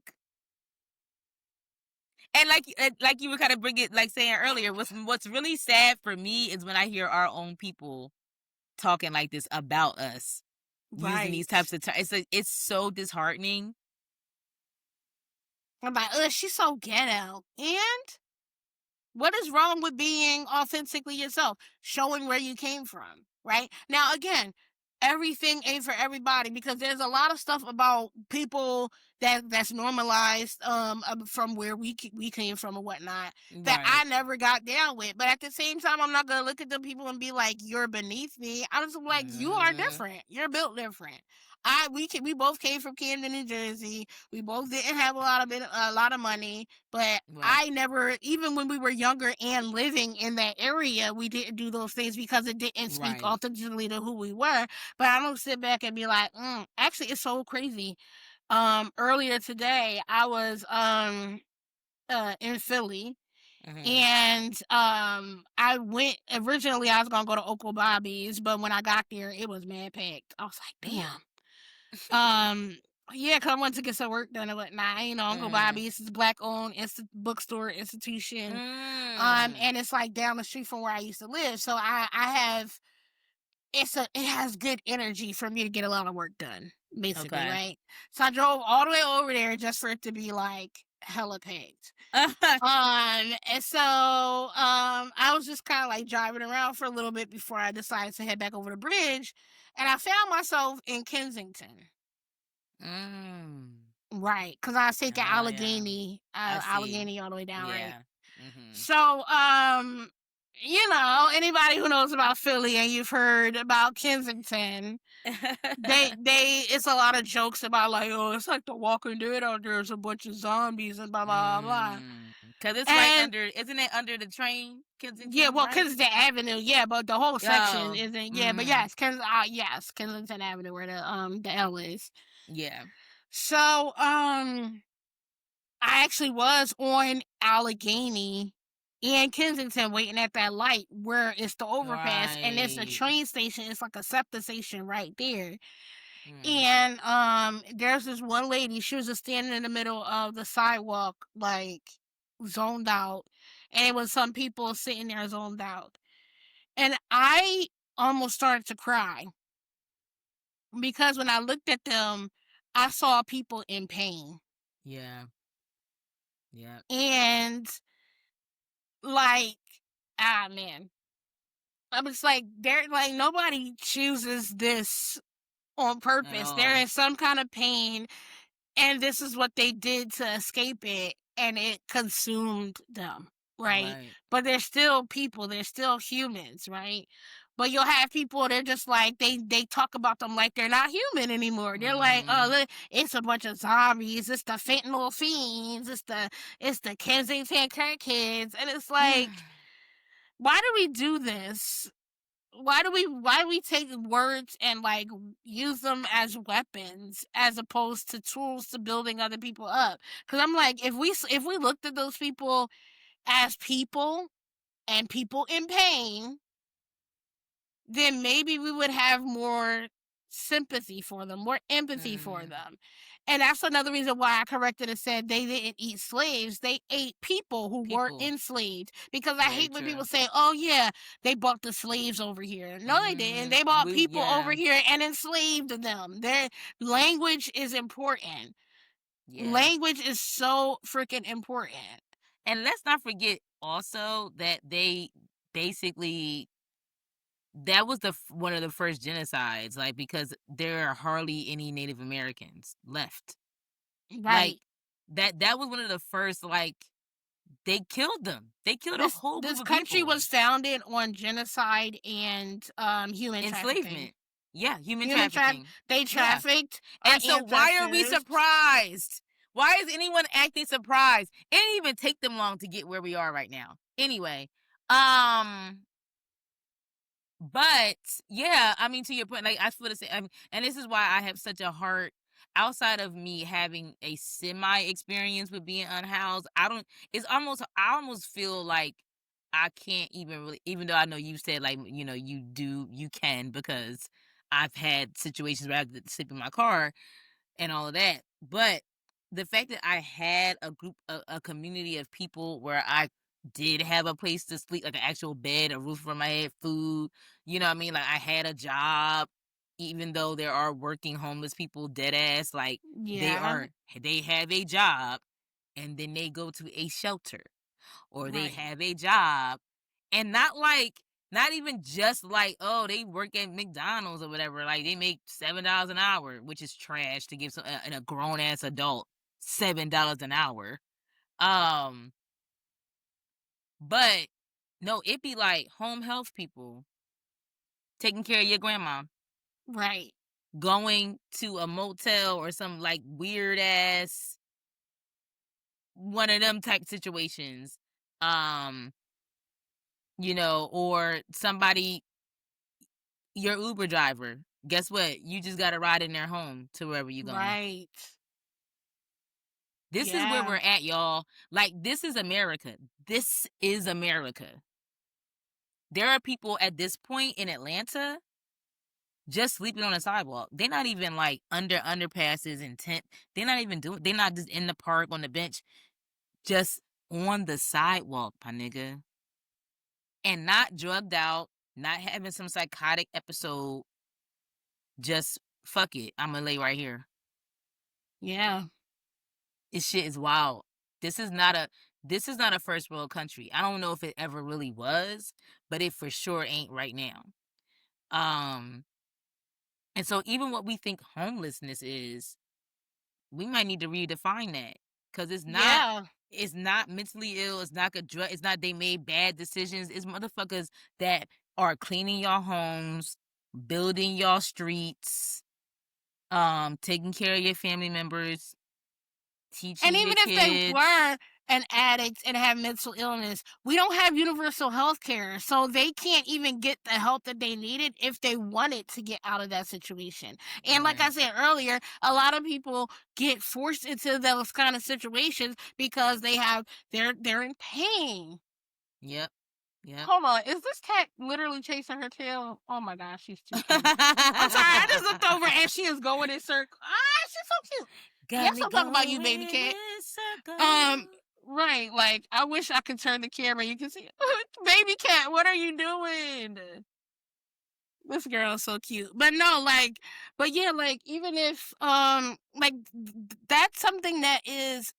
And like you were kind of bring it like saying earlier, what's really sad for me is when I hear our own people talking like this about us, using these Right. types of it's so disheartening. I'm like, ugh, she's so ghetto. And what is wrong with being authentically yourself? Showing where you came from, right? Now, again, everything ain't for everybody, because there's a lot of stuff about people that's normalized from where we came from and whatnot, that I Right. never got down with. But at the same time, I'm not gonna look at the people and be like, you're beneath me. I'm just like, you are Mm, different. You're built different. We both came from Camden, New Jersey. We both didn't have a lot of money, but right. I never, even when we were younger and living in that area, we didn't do those things because it didn't speak Right. authentically to who we were. But I don't sit back and be like, actually, it's so crazy. Earlier today, I was in Philly, Hmm. and I went, originally I was gonna go to Uncle Bobby's, but when I got there, it was mad packed. I was like, damn. Um, yeah, cause I wanted to get some work done and whatnot. Uncle Hmm. Bobby's is black owned bookstore institution. Mm. And it's like down the street from where I used to live. So I have, it has good energy for me to get a lot of work done, basically, Okay. right? So I drove all the way over there just for it to be like hella packed. And so I was just kind of like driving around for a little bit before I decided to head back over the bridge, and I found myself in Kensington. Mm. Right, because I was taking Oh yeah. I see. Allegheny all the way down, right? Yeah. Mhm. So, anybody who knows about Philly and you've heard about Kensington, it's a lot of jokes about like, oh, it's like The Walking Dead out there. There's a bunch of zombies and blah blah blah. Mm. Cause it's right And under. Isn't it under the train, yeah, Kensington? well, Right. Kensington Avenue, yeah, but the whole section Oh. isn't. Yeah, but Mm. yes, Kensington Avenue, where the L is. Yeah. So, I actually was on Allegheny and Kensington waiting at that light where it's the overpass and it's a Right. train station. It's like a SEPTA station right there. Mm. And there's this one lady, she was just standing in the middle of the sidewalk, like zoned out. And it was some people sitting there zoned out. And I almost started to cry because when I looked at them, I saw people in pain. Yeah. Yeah. And like, ah man, I was like, they're like, nobody chooses this on At purpose. They're all. in some kind of pain, and this is what they did to escape it, and it consumed them, right? Right. But they're still people, they're still humans, right? But you'll have people, they're just like, they talk about them like they're not human anymore. They're like, oh, Mhm. look, it's a bunch of zombies. It's the fentanyl fiends. It's the Kensington kids. And it's like, why do we do this? Why do we take words and like use them as weapons as opposed to tools to building other people up? Because I'm like, if we looked at those people as people and people in pain, then maybe we would have more sympathy for them, more empathy for Mm. them. And that's another reason why I corrected and said they didn't eat slaves. They ate people who were People. enslaved. Because I Very hate when true. people say, oh, yeah, they brought the slaves over here. No, they didn't. They brought people over Yeah. here and enslaved them. Their language is important. Yeah. Language is so freaking important. And let's not forget also that they basically that was one of the first genocides, like, because there are hardly any Native Americans left. Like, Right. that was one of the first, like, they killed them. They killed a This whole group this of country people. was founded on genocide and human trafficking. Enslavement. Yeah, human Human traf trafficking. They Yeah. trafficked our And so why are we ancestors. surprised? Why is anyone acting surprised? It didn't even take them long to get where we are right now. Anyway, um but yeah, I mean, to your point, like I feel the same. I mean, and this is why I have such a heart. Outside of me having a semi experience with being unhoused, I don't. It's almost. I almost feel like I can't even really. Even though I know you said like you can because I've had situations where I have to sleep in my car and all of that. But the fact that I had a community of people where I did have a place to sleep, like an actual bed, a roof over my head, food, you know what I mean? Like I had a job, even though there are working homeless people, dead ass, like Yeah, they have a job and then they go to a shelter or they right, have a job and not even just like, oh, they work at McDonald's or whatever. Like they make $7 an hour, which is trash to give and a grown ass adult $7 an hour. Um, but no, it be like home health people taking care of your grandma, right. going to a motel or some like weird ass one of them type situations. Um, or somebody, your Uber driver. Guess what? You just got to ride in their home to wherever you're going. Right. This is where Yeah, we're at, y'all. Like, this is America. This is America. There are people at this point in Atlanta just sleeping on the sidewalk. They're not even like under underpasses and tent. They're not just in the park on the bench, just on the sidewalk, my nigga. And not drugged out, not having some psychotic episode. Just fuck it. I'm gonna lay right here. yeah, This shit is wild. This is not a this is not a first world country. I don't know if it ever really was, but it for sure ain't right now. Um, and so even what we think homelessness is, we might need to redefine that because yeah. it's not mentally ill. It's not a drug. It's not they made bad decisions. It's motherfuckers that are cleaning your homes, building your streets, taking care of your family members, And teaching your even if they kids. were an addict and have mental illness, we don't have universal health care, so they can't even get the help that they needed if they wanted to get out of that situation. And like I Right. said earlier, a lot of people get forced into those kind of situations because they're in pain. Yep. Yep. Hold on, is this cat literally chasing her tail? Oh my gosh, she's too cute. I'm sorry, I just looked over and she is going in circles. Ah, she's so cute. Got Yes, me I'm talking about you, going baby cat. in Um, circles. right, like, I wish I could turn the camera, you can see baby cat, what are you doing? This girl is so cute. But no, like, but yeah, like, even if, like, that's something that is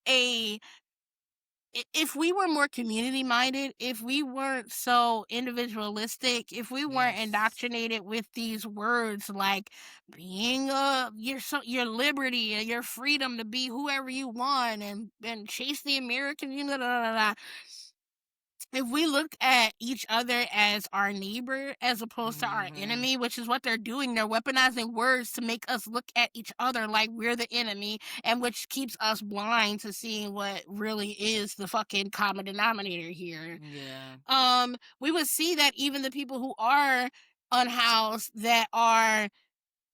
if we were more community minded, if we weren't so individualistic, if we weren't Yes. indoctrinated with these words like being your liberty and your freedom to be whoever you want and chase the American, if we look at each other as our neighbor as opposed to our enemy, which is what they're doing, they're weaponizing words to make us look at each other like we're the enemy, and which keeps us blind to seeing what really is the fucking common denominator here. Yeah. We would see that even the people who are unhoused, that are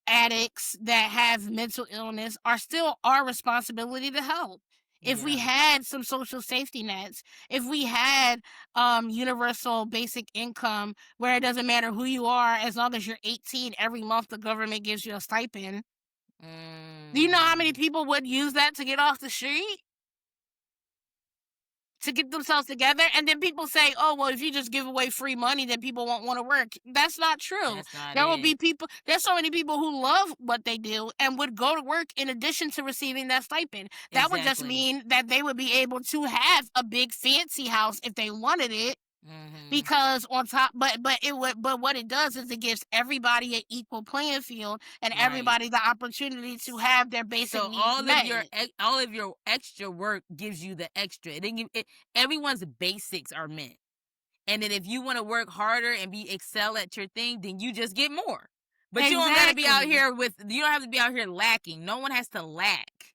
addicts, that have mental illness, are still our responsibility to help. If we Yeah. had some social safety nets, if we had universal basic income where it doesn't matter who you are, as long as you're 18, every month the government gives you a stipend. Do you know how many Mm. people would use that to get off the street? To get themselves together? And then people say, oh, well, if you just give away free money, then people won't want to work. That's not true. That's not There will be it. people, there's so many people who love what they do and would go to work in addition to receiving that stipend. That would just Exactly. mean that they would be able to have a big fancy house if they wanted it. Because on top, but what it does is it gives everybody an equal playing field and Right. everybody the opportunity to have their basic So needs met. all of your extra work gives you the extra. Everyone's basics are met. And then if you want to work harder and excel at your thing, then you just get more. But you don't gotta be out Exactly. here you don't have to be out here lacking. No one has to lack.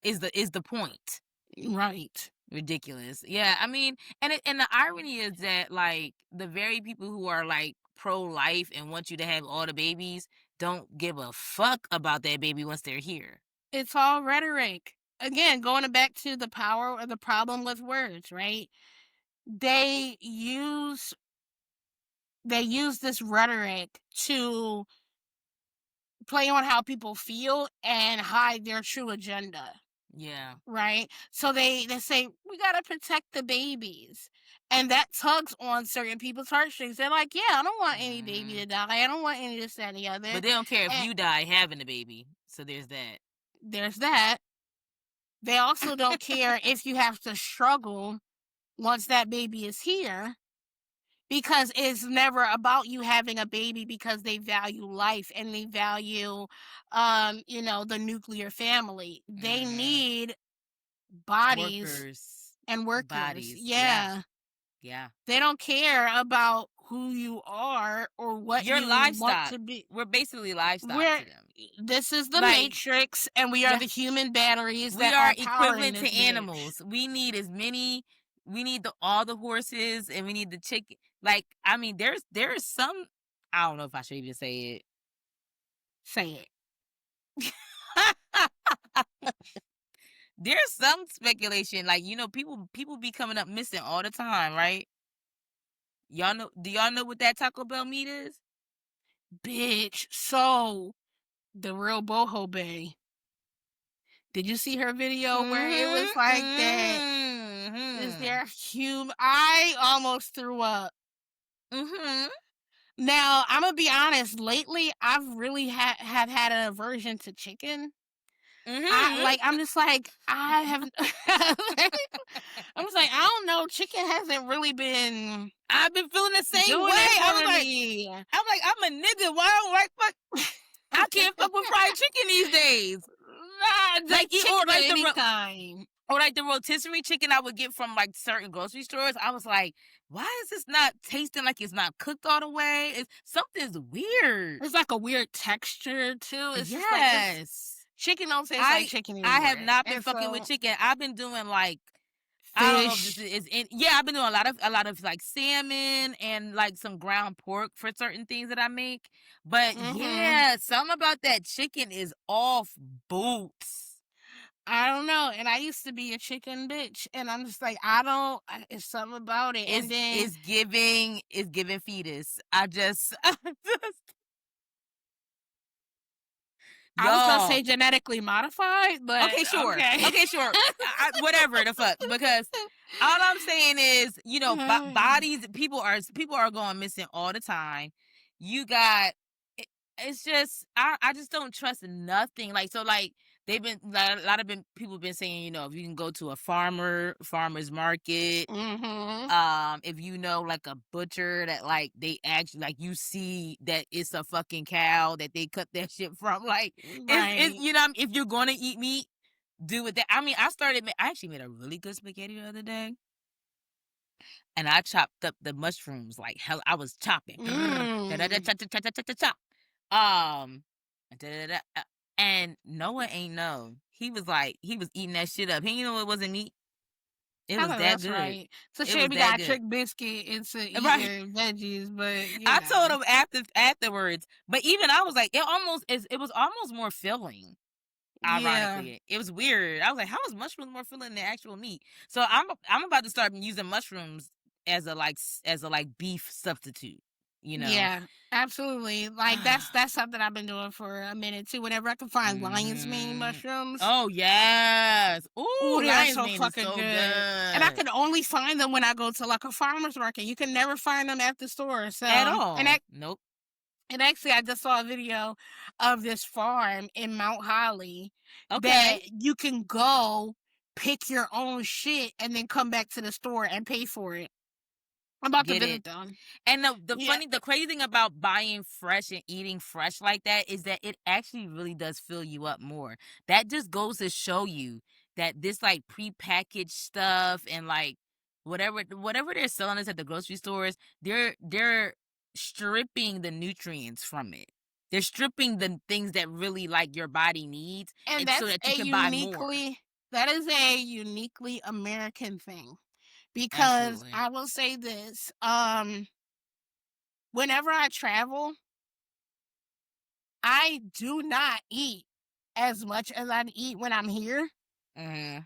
Is the point. Right. Ridiculous. Yeah, I mean, and the irony is that like the very people who are like pro-life and want you to have all the babies don't give a fuck about that baby once they're here. It's all rhetoric. Again, going back to the power or the problem with words, right? They use this rhetoric to play on how people feel and hide their true agenda. Yeah. Right? So they say, we gotta protect the babies. And that tugs on certain people's heartstrings. They're like, yeah, I don't want any baby to die. I don't want any this, that, and the other. But they don't care if And you die having the baby. So there's that. there's that. They also don't care if you have to struggle once that baby is here, because it's never about you having a baby, because they value life and they value the nuclear family. They need bodies Workers. and workers. Bodies. Yeah. Yeah. They don't care about who you are or what Your you want livestock. to be. We're basically livestock We're to them. This is the Like, Matrix, and we are yeah. the human batteries We that are powering equivalent this to bitch. animals. We need as many. We need all the horses, and we need the chicken. Like, I mean, there is some. I don't know if I should even say it. Say it. There's some speculation, like people be coming up missing all the time, right? Y'all know? Do y'all know what that Taco Bell meat is? Bitch. So the real boho bay. Did you see her video where it was like that? Is there human? I almost threw up. Now, I'm gonna be honest. Lately, I've really have had an aversion to chicken. I'm just like, I have. I'm just like, I don't know. Chicken hasn't really been. I've been feeling the same doing way. it for I'm me. I'm a nigga. Why don't like fuck? I can't fuck with fried chicken these days. Nah, Like chicken or like of any kind. Or like the rotisserie chicken I would get from like certain grocery stores. I was like, why is this not tasting like it's not cooked all the way? Something's weird. It's like a weird texture too. It's just like chicken don't taste like chicken anymore. I have not been fucking with chicken. I've been doing like fish. I don't know if this is I've been doing a lot of like salmon and like some ground pork for certain things that I make. But yeah, something about that chicken is off boots. I don't know. And I used to be a chicken bitch. And I'm just like, it's something about it. And then it's giving fetus. I was gonna say genetically modified, but okay, sure. Okay, Okay, sure. Whatever the fuck. Because all I'm saying is, bodies. People are going missing all the time. You got. It's just I just don't trust nothing. Like so, like they've been a lot of people been saying, if you can go to a farmer's market, if like a butcher that like they actually like you see that it's a fucking cow that they cut that shit from, like it's if you're gonna eat meat, do it that. I mean, I actually made a really good spaghetti the other day. and I chopped up the mushrooms like hell. I was chopping. Mm. Chop. Um, da-da-da, and Noah ain't know. He was like, he was eating that shit up. He didn't know it wasn't meat. It I was know that that's good. right. It's a It shame was we that got good. trick biscuit into Right. eating veggies, but I told him afterwards, but even I was like, it was almost more filling. yeah, Ironically, it was weird. I was like, how is mushrooms more filling than actual meat? So I'm about to start using mushrooms as a as a like beef substitute. You know. yeah, absolutely. Like that's something I've been doing for a minute too. Whenever I can find lion's mane hmm mushrooms, Oh yes. Ooh, oh, they are lion's so mane is fucking so good. And I good. can only find them when I go to like a farmer's market. You can never find them at the store. At So, all. Nope. and actually, I just saw a video of this farm in Mount Holly that Okay. you can go pick your own shit and then come back to the store and pay for it. I'm about to Get it. visit them. And Yeah, the crazy thing about buying fresh and eating fresh like that is that it actually really does fill you up more. That just goes to show you that this like prepackaged stuff and like whatever they're selling us at the grocery stores, they're stripping the nutrients from it. They're stripping the things that really like your body needs, and and so that you can buy more. that is a uniquely American thing because Absolutely. I will say this, whenever I travel, I do not eat as much as I eat when I'm here, Mhm.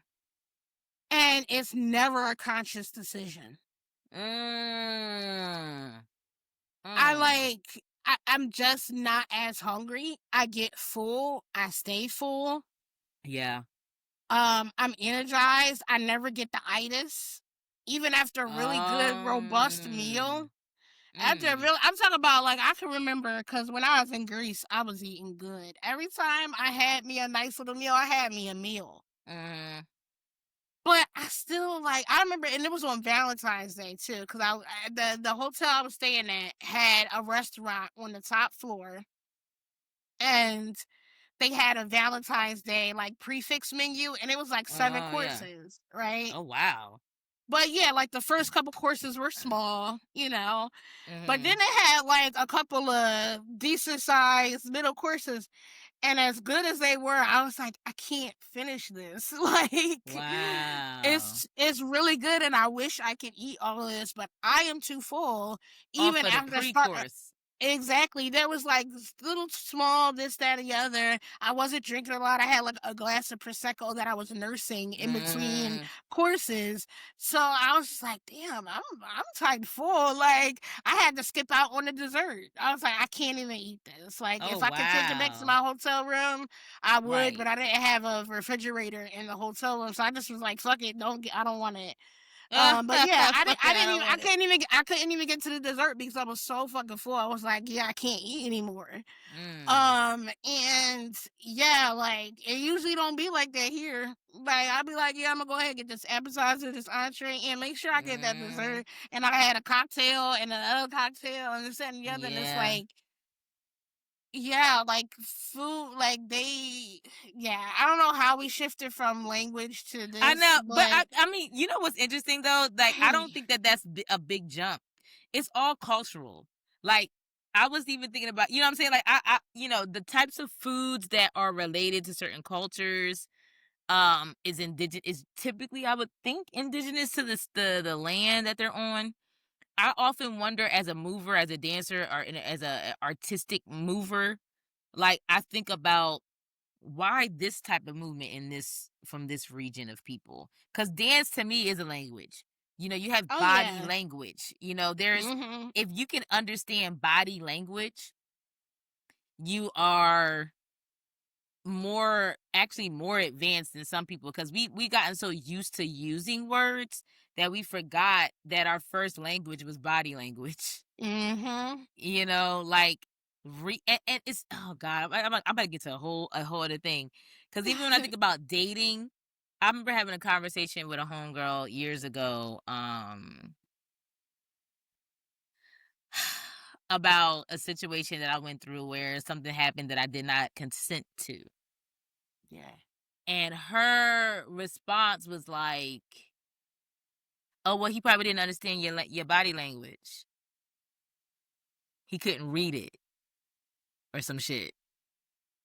and it's never a conscious decision. Mm. I Mm. like I'm just not as hungry. I get full. I stay full. Yeah. I'm energized. I never get the itis. Even after a really good, robust meal. Um, After a mm, real I'm talking about like I can remember because when I was in Greece, I was eating good. Every time I had me a nice little meal, I had me a meal. mhm, But I still like I remember, and it was on Valentine's Day too, because the hotel I was staying at had a restaurant on the top floor, and they had a Valentine's Day like prefix menu, and it was like seven yeah. courses, right? Oh, wow. But yeah, like the first couple courses were small, but then Mhm, they had like a couple of decent sized middle courses. And as good as they were, I was like, I can't finish this. Like, wow. it's really good, and I wish I could eat all of this, but I am too full. Off Even of the after start pre-course. exactly, there was like this little small this, that, and the other. I wasn't drinking a lot. I had like a glass of prosecco that I was nursing in between Mm, courses, so I was just like, damn, I'm type full. Like I had to skip out on the dessert. I was like, I can't even eat this. Like, oh, if I could take it back to my wow. hotel room, I would, but Right. I didn't have a refrigerator in the hotel room, so I just was like, fuck it, I don't want it. But yeah, Fuck it, I don't I want it. couldn't even, get to the dessert because I was so fucking full. I was like, yeah, I can't eat anymore. Mm, And yeah, like it usually don't be like that here. Like I'll be like, yeah, I'm gonna go ahead and get this appetizer, this entree, and make sure I get that mm, dessert. And I had a cocktail and another cocktail and this that, and the other. And it's yeah. like, yeah, like food, like yeah. I don't know how we shifted from language to I this, know, but but I mean, you know what's interesting though? Like, I don't think that that's a big jump. It's all cultural. Like, I was even thinking about, you know what I'm saying? Like, the types of foods that are related to certain cultures, is typically, I would think, indigenous to the land that they're on. I often wonder, as a mover, as a dancer, or as a artistic mover, like I think about why this type of movement in this from this region of people, because dance to me is a language. You have oh body yeah, language. There's hmm if you can understand body language, you are more advanced than some people, because we gotten so used to using words that we forgot that our first language was body language. hmm Like, and it's, oh god, I'm about to get to a whole other thing, because even when I think about dating, I remember having a conversation with a homegirl years ago, about a situation that I went through where something happened that I did not consent to, yeah. and her response was like, Oh, well, he probably didn't understand your body language. He couldn't read it or some shit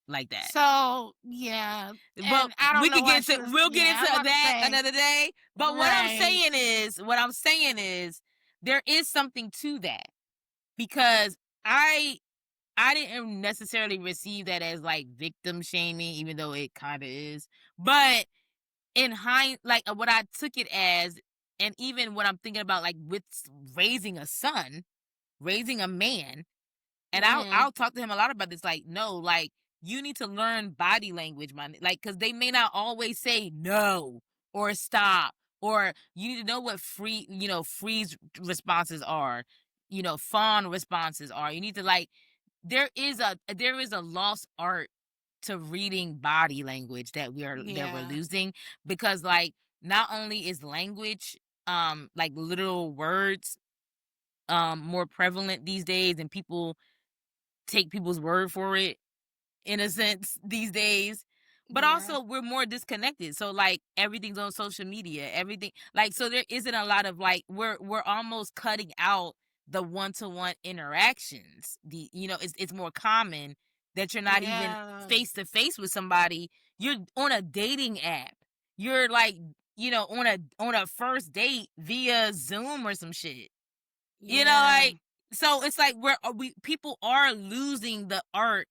like that. So, yeah, But and I don't we know could why get she to was we'll get yeah, I into was about to that say. another day. But Right. what I'm saying is there is something to that because I didn't necessarily receive that as like victim shaming, even though it kind of is. But in like what I took it as, and even what I'm thinking about, like with raising a son, raising a man, and Mhm. I'll talk to him a lot about this. Like, no, like you need to learn body language, man. Like, because they may not always say no or stop, or you need to know what freeze responses are, fawn responses are. You need to like there is a lost art to reading body language that we're Yeah. losing because like not only is language like literal words more prevalent these days and people take people's word for it in a sense these days, but Yeah. also we're more disconnected. So like everything's on social media, everything like so there isn't a lot of like we're almost cutting out the one-to-one interactions. It's more common that you're not even Yeah. face to face with somebody. You're on a dating app. You're like, on a first date via Zoom or some shit. Yeah. Like so it's like we people are losing the art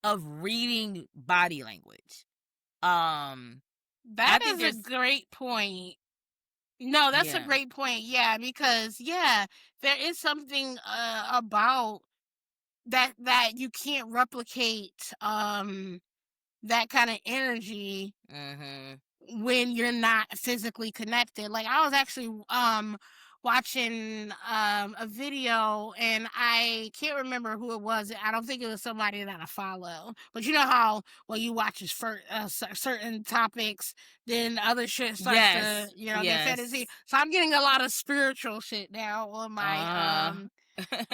of reading body language. That I think is a there's great point. No, that's a yeah. great point. Yeah, because yeah, there is something about that you can't replicate that kind of energy Mhm. when you're not physically connected. Like I was actually watching a video and I can't remember who it was. I don't think it was somebody that I follow. But you know how when you watch for certain topics, then other shit starts to, Yes. get fantasy. Yes. So I'm getting a lot of spiritual shit now on Uh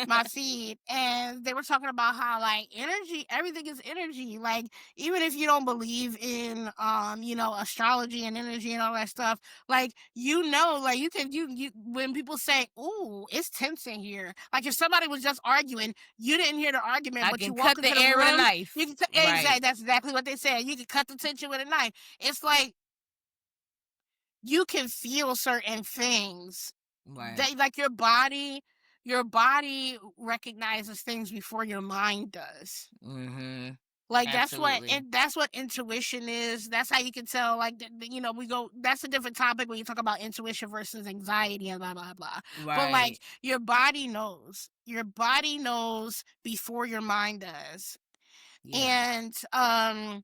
my feed, and they were talking about how like energy, everything is energy. Like even if you don't believe in astrology and energy and all that stuff, like like you can you when people say, "Ooh, it's tense in here," like if somebody was just arguing, you didn't hear the argument, I but you can walk cut into the the air with a room, you knife. can Right. exactly, that's exactly what they said. You can cut the tension with a knife. It's like you can feel certain things. Right. They like your body recognizes things before your mind does. Mhm. Like Absolutely. that's what intuition is. That's how you can tell. Like we go. That's a different topic when you talk about intuition versus anxiety and blah blah blah. But like Right. your body knows. Your body knows before your mind does, Yeah. and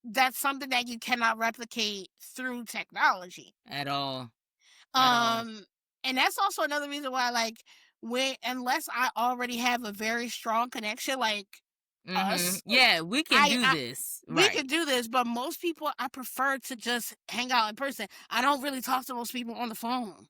that's something that you cannot replicate through technology. At all. At all. Um, and that's also another reason why, like, when unless I already have a very strong connection, like Mhm. us, Yeah, we can do I this. we Right. could do this, but most people I prefer to just hang out in person. I don't really talk to most people on the phone.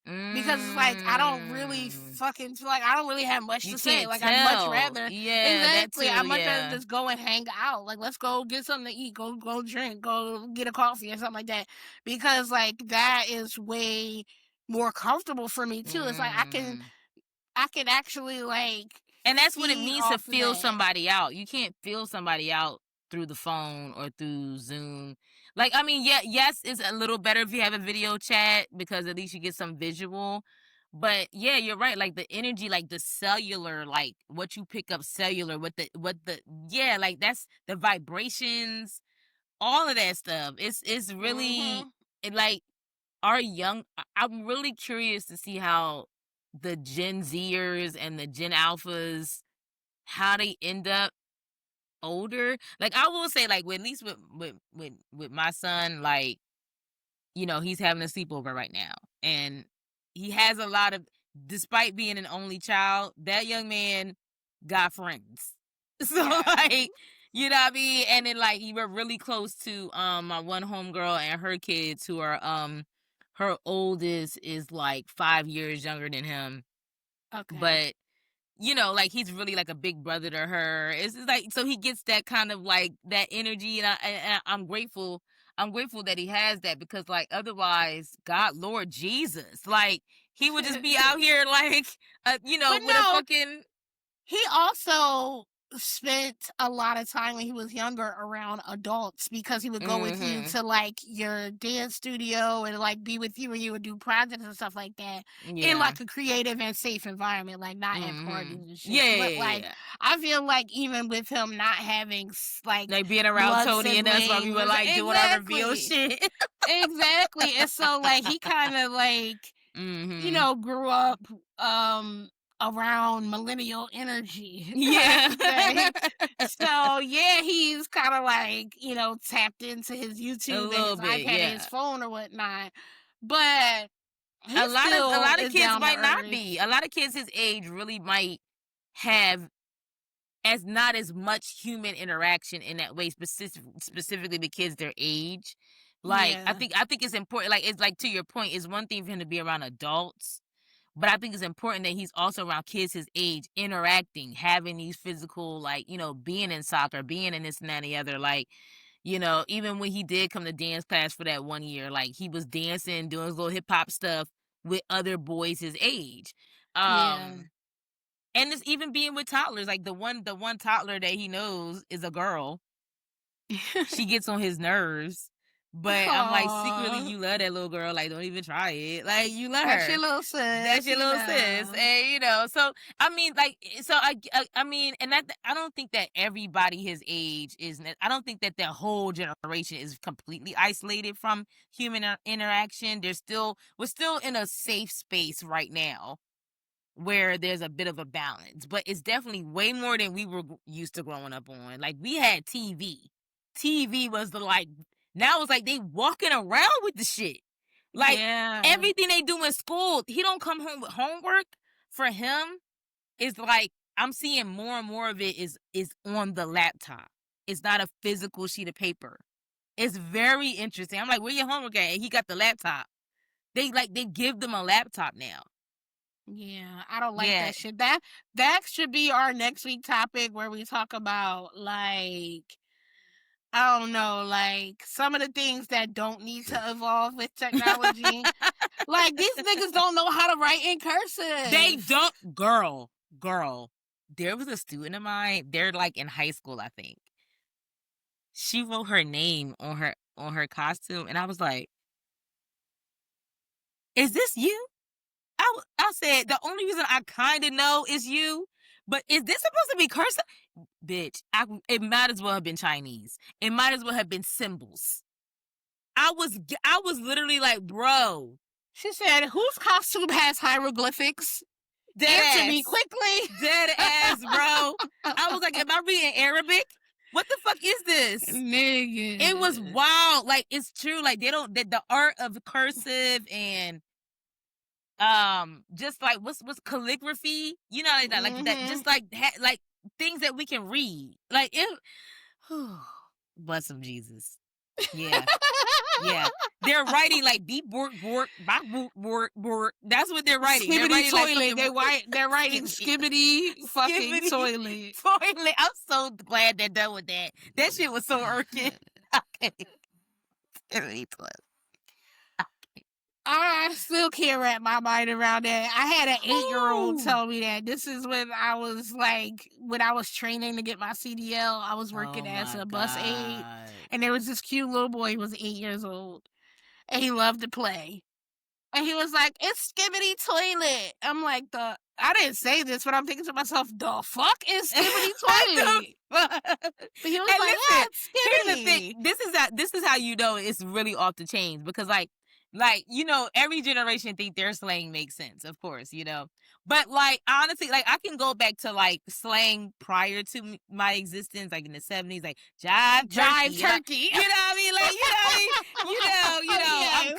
Because it's like I don't really Mm. fucking feel like I don't really have much You to say. can't Like I'd much tell. rather Yeah, that exactly. too. I'd much rather Yeah. just go and hang out. Like let's go get something to eat, go drink, go get a coffee or something like that. Because like that is way more comfortable for me too. It's like Mm. I can actually like And that's what it feed means to off of feel that. somebody out. You can't feel somebody out through the phone or through Zoom. Like, I mean, yeah, yes, it's a little better if you have a video chat because at least you get some visual. But yeah, you're right. Like the energy, like the cellular, like what you pick up cellular, yeah, like that's the vibrations, all of that stuff. It's really Mhm. like our young. I'm really curious to see how the Gen Zers and the Gen Alphas how they end up older. Like I will say, like at least with my son, like he's having a sleepover right now, and he has a lot of. Despite being an only child, that young man got friends. So Yeah. like, you know what I mean? And then like you were really close to my one homegirl and her kids who are her oldest is like 5 years younger than him. Okay. But like he's really like a big brother to her. It's just like so he gets that kind of like that energy, and I'm grateful. I'm grateful that he has that, because like otherwise, God, Lord Jesus, like he would just be out here like, But with a no, fucking. he also spent a lot of time when he was younger around adults, because he would go with you Mm-hmm. to like your dance studio and like be with you when you would do projects and stuff like that in Yeah. like a creative and safe environment, like not at parties Mm-hmm. and shit. Yeah, yeah, But yeah, like yeah. I feel like even with him not having like Like being around blood Tony and us while we siblings, were like doing our reveal exactly, shit. exactly, and so like he kind of like Mm-hmm. grew up um around millennial energy, I Yeah. should say. So yeah, he's kind of like, tapped into his A YouTube and little his bit, iPad and his yeah. phone or whatnot. But he A still lot of is kids down to might not earth. be. A lot of kids his age really might have as not as much human interaction in that way, specifically the kids their age. Like Yeah. I think it's important. Like it's like, to your point, it's one thing for him to be around adults, but I think it's important that he's also around kids his age, interacting, having these physical, like, being in soccer, being in this and that and the other. Like, even when he did come to dance class for that 1 year, like he was dancing, doing his little hip hop stuff with other boys his age. Yeah. And it's even being with toddlers. Like the one toddler that he knows is a girl. She gets on his nerves. But I'm like, secretly, Aw. you love that little girl. Like, don't even try it. Like, you love That's your her. little That's sis, your little sis. And so I mean, like, I mean, and that, I don't think that everybody his age is. I don't think that the whole generation is completely isolated from human interaction. We're still in a safe space right now where there's a bit of a balance, but it's definitely way more than we were used to growing up on. Like, we had TV. TV was the, like, now it's like they walking around with the shit. Like, Yeah. everything they do in school, he don't come home with homework. For him, is like, I'm seeing more and more of it is on the laptop. It's not a physical sheet of paper. It's very interesting. I'm like, where your homework at? And he got the laptop. They give them a laptop now. Yeah, I don't like Yeah. that shit. That should be our next week topic, where we talk about like, I don't know, like some of the things that don't need to evolve with technology. Like these niggas don't know how to write in They cursive. don't, girl. There was a student of mine. They're like in high school, I think. She wrote her name on her costume, and I was like, "Is this you?" I said, "The only reason I kind of know is you, but is this supposed to be cursive?" Bitch, it might as well have been Chinese. It might as well have been symbols. I was literally like, bro, She said, "Whose costume has hieroglyphics? dead Answer me ass. quickly." Dead ass, bro. I was like, am I reading Arabic? What the fuck is this? It was Nigga. wild. Like, it's true. Like, they don't, the art of cursive and just like what's calligraphy, like that, like that, Mm-hmm. just like like things that we can read. Like, it. Bless him, Jesus. Yeah. Yeah, they're writing like beep bork bork bop bork bork bork. That's what they're writing. They're Skibbity writing like toilet. fucking They're writing skibbity, skibbity fucking skibbity toilet. toilet. I'm so glad they're done with that. That shit was so irking. Okay. Skibbity toilet. I still can't wrap my mind around that. I had an 8-year-old Ooh. tell me that. This is when I was training to get my CDL. I was Oh working as my a bus aide, god. and there was this cute little boy. He was 8 years old, and he loved to play. And he was like, "It's skibbity toilet." I'm like, I didn't say this, but I'm thinking to myself, the fuck is skibbity The toilet? fuck? But he was And like, "Yeah, listen, it's here's the thing. skibbity." This is how you know it's really off the chains, because every generation think their slang makes sense, of course, but like, honestly, like, I can go back to like slang prior to my existence, like in the 70s, like jive turkey, Jive turkey. you know what I mean, like,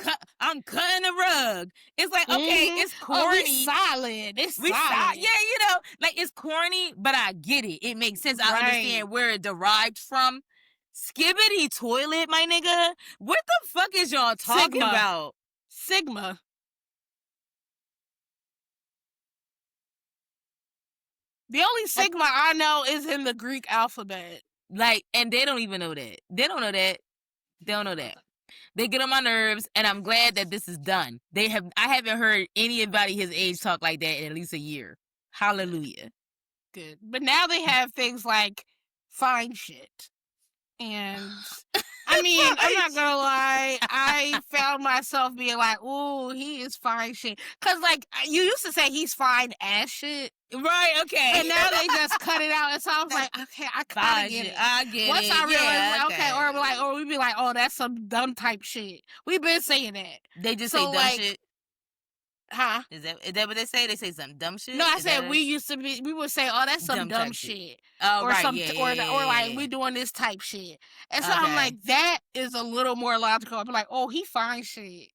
Yes. I'm cutting a rug. It's like, okay, Mm-hmm. it's Oh, we corny. solid. It's We solid. saw, yeah, like, it's corny, but I get it. It makes sense. I Right. understand where it derived from. Skibbity toilet, my nigga. What the fuck is y'all talking Sigma. about? Sigma. The only Sigma I know is in the Greek alphabet. Like, and they don't even know that. They don't know that. They don't know that. They get on my nerves, and I'm glad that this is done. I haven't heard anybody his age talk like that in at least a year. Hallelujah. Good. But now they have things like fine shit. And I mean, I'm not gonna lie, I found myself being like, "Ooh, he is fine shit." Cause like you used to say he's fine ass shit. Right, okay. And now they just cut it out. And so I was like, okay, I kinda get it. I get Once it. I realized, Yeah, like, okay, or we'd be like, oh, that's some dumb type shit. We've been saying that. They just So, say dumb like, shit. Huh? Is that what they say? They say some dumb shit? No, I Is said that we would say, oh, that's some dumb dumb type shit? shit. Oh, Or right. some, Yeah, or, yeah, or like, yeah. we doing this type shit. And so I'm Okay. like, that is a little more logical. I'm like, oh, he fine shit.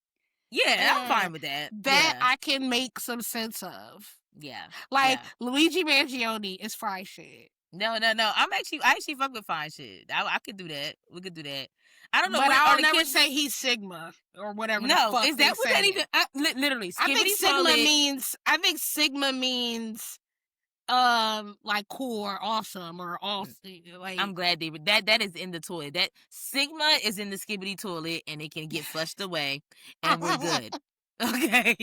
Yeah, I'm fine And with that. that Yeah. I can make some sense of. Yeah. Like, Yeah. Luigi Mangione is fine shit. No. I actually fuck with fine shit. I could do that. We could do that. I don't know. But What I'll are the never kids? say he's Sigma or whatever the No, fuck is they that what say. that even? Literally, I think skibbity Sigma toilet. means. I think Sigma means like cool or awesome or awesome. Like I'm glad they that is in the toilet. That Sigma is in the skibbity toilet, and it can get flushed away, and we're good. Okay.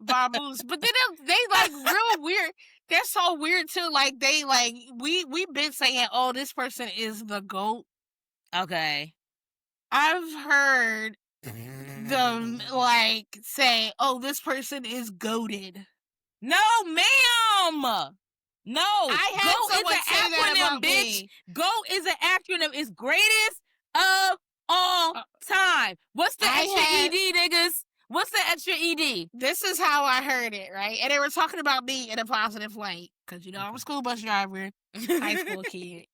Baboos. But then they like real weird. They're so weird too. Like they like we've been saying, oh, this person is the GOAT. Okay. I've heard them like say, oh, this person is goated. No, ma'am. No. I had GOAT is someone an say that acronym, about bitch. me. GOAT is an acronym. It's greatest of all time. What's the extra ED, niggas? What's the extra ED? This is how I heard it, right? And they were talking about me in a positive light. Because, you know, I'm a school bus driver, high school kid.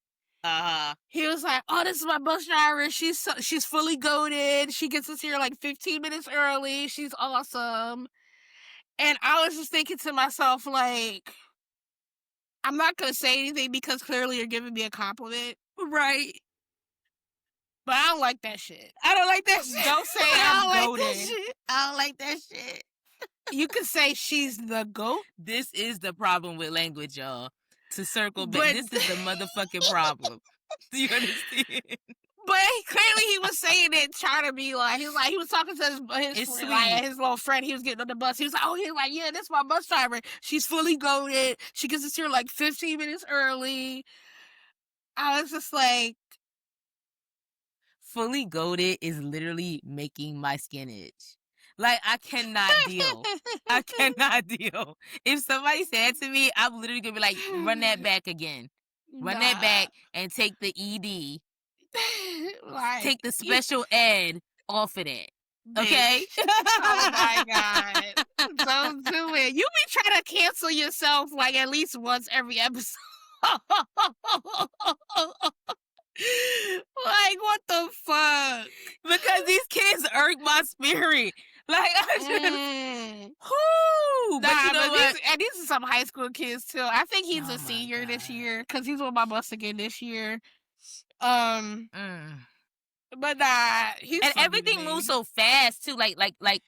He was like, oh, this is my bus driver. She's fully goated. She gets us here like 15 minutes early. She's awesome. And I was just thinking to myself, like, I'm not going to say anything because clearly you're giving me a compliment. Right. But I don't like that shit. I don't like that shit. Don't say I'm goated. I don't like that shit. You can say she's the GOAT. This is the problem with language, y'all. To circle back, this is the motherfucking problem. Do you understand? But clearly he was saying it trying to be like, he was talking to his little friend. He was getting on the bus. He was like, oh, he's like, yeah, this is my bus driver. She's fully goated. She gets us here like 15 minutes early. I was just like, fully goated is literally making my skin itch. Like, I cannot deal. I cannot deal. If somebody said to me, I'm literally gonna be like, run that back again. Run that back and take the ED. like, take the special ed off of that. Okay? Oh my God. Don't do it. You be trying to cancel yourself like at least once every episode. Like, what the fuck? Because these kids irk my spirit. Like, I just, whoo! But you know what? These are some high school kids too. I think he's a senior this year because he's on my bus again this year. But he's and everything moves so fast too. Like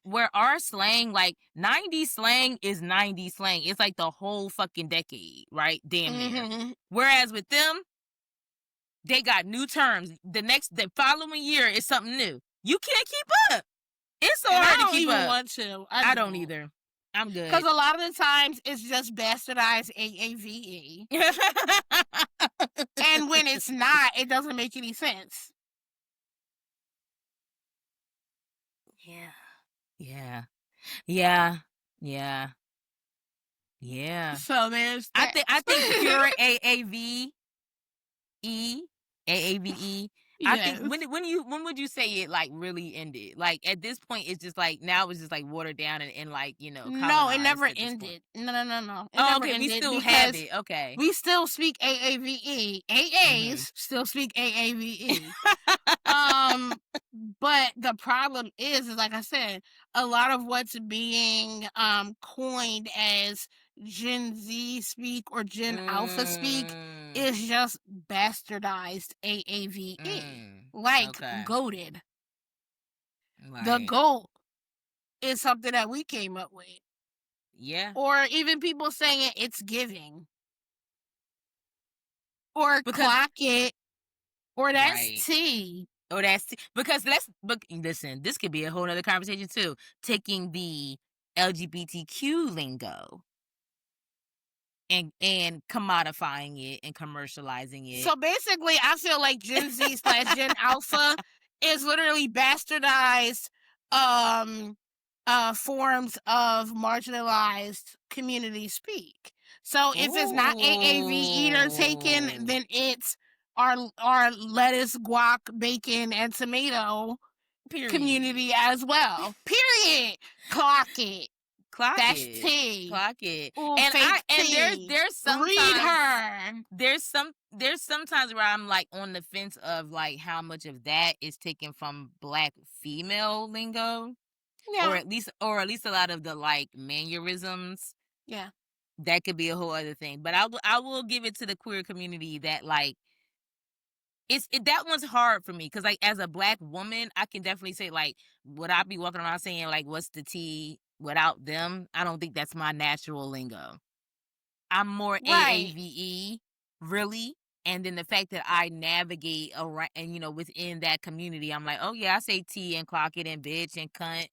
where our slang, like 90s slang is 90s slang. It's like the whole fucking decade, right? Damn near. Whereas with them, they got new terms. The following year is something new. You can't keep up. It's so hard to keep up. I don't even want to. I don't either. I'm good. Because a lot of the times it's just bastardized AAVE. And when it's not, it doesn't make any sense. Yeah. So there's that. I think pure AAVE. I think when would you say it like really ended? Like at this point, it's just like now it's just like watered down and like No, it never ended. No. Okay, we still have it. Okay, we still speak AAVE. AAs still speak AAVE. But the problem is like I said, a lot of what's being coined as Gen Z speak or Gen Alpha speak is just bastardized AAVE. Goated. Right. The GOAT is something that we came up with. Yeah. Or even people saying it's giving. Or clock it. Or that's tea. Oh, that's because listen, this could be a whole other conversation too. Taking the LGBTQ lingo and commodifying it and commercializing it. So basically, I feel like Gen Z slash Gen Alpha is literally bastardized um forms of marginalized community speak. So if it's not AAV eater taken, Ooh. then it's our lettuce, guac, bacon, and tomato Period. community as well. Period. Clock it. Clock That's it. tea. Clock it. Ooh, And fake there's tea. Read sometimes her. there's sometimes where I'm like on the fence of like how much of that is taken from black female lingo, Yeah. or at least a lot of the like mannerisms. Yeah. That could be a whole other thing. But I will give it to the queer community that like that one's hard for me because like as a black woman, I can definitely say like would I be walking around saying like what's the tea without them? I don't think that's my natural lingo. I'm more Right. AAVE, really. And then the fact that I navigate around and within that community, I'm like, oh yeah, I say tea and clock it and bitch and cunt.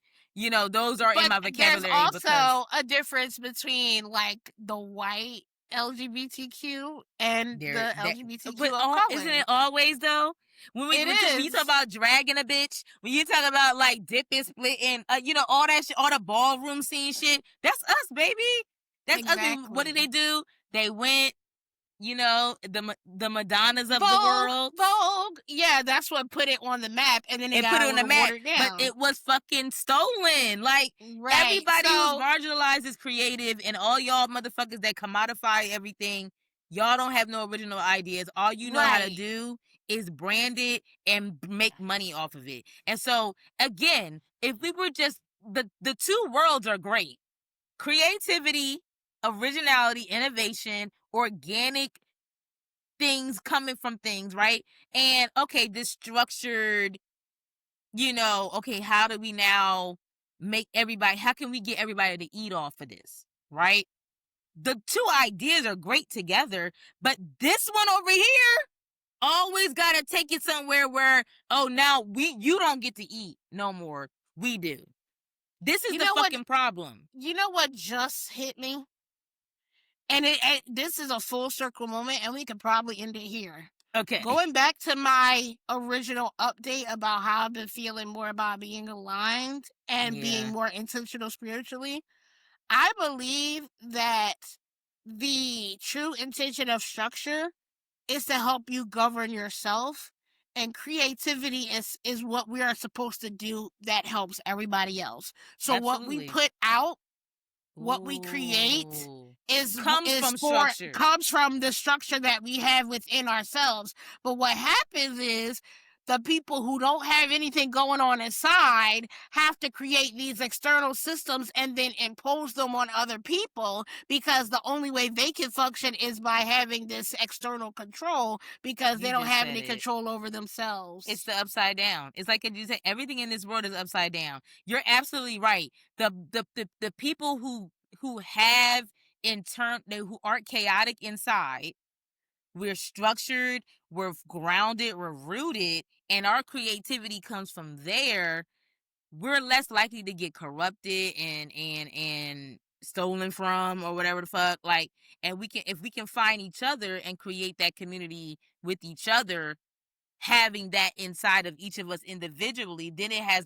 Those are in But my there's vocabulary because also a difference between like the white LGBTQ and they're the that. But LGBTQ of color. isn't it always though? It When you talk is. about dragging a bitch, when you talk about like dipping, splitting, all that shit, all the ballroom scene shit, that's us, baby. That's us. What did Exactly. they do? They went, the Madonnas of the Vogue, world. Vogue. Yeah, that's what put it on the map, and then it And got put a it on the little map, watered but down. it was fucking stolen. Like Right. everybody who's So, marginalized is creative, and all y'all motherfuckers that commodify everything, y'all don't have no original ideas. All you know how to right. do is brand it and make money off of it. And so again, if we were just the two worlds are great. Creativity, originality, innovation, organic things coming from things, right? And okay, this structured, okay, how do we now how can we get everybody to eat off of this, right? The two ideas are great together, but this one over here always got to take it somewhere where, oh, now you don't get to eat no more. We do. This is You the know what? fucking problem. You know what just hit me? And this is a full circle moment, and we could probably end it here. Okay. Going back to my original update about how I've been feeling more about being aligned and being Yeah. more intentional spiritually, I believe that the true intention of structure is to help you govern yourself, and creativity is what we are supposed to do that helps everybody else. So what we Absolutely. put out, what we create Ooh. is Comes from structure. comes from the structure that we have within ourselves. But what happens is the people who don't have anything going on inside have to create these external systems and then impose them on other people, because the only way they can function is by having this external control, because they You don't just have said any it. control over themselves. It's the upside down. It's like you said, everything in this world is upside down. You're absolutely right. The people who have who aren't chaotic inside, we're structured, we're grounded, we're rooted, and our creativity comes from there. We're less likely to get corrupted and stolen from or whatever the fuck. Like, and if we can find each other and create that community with each other, having that inside of each of us individually, then it has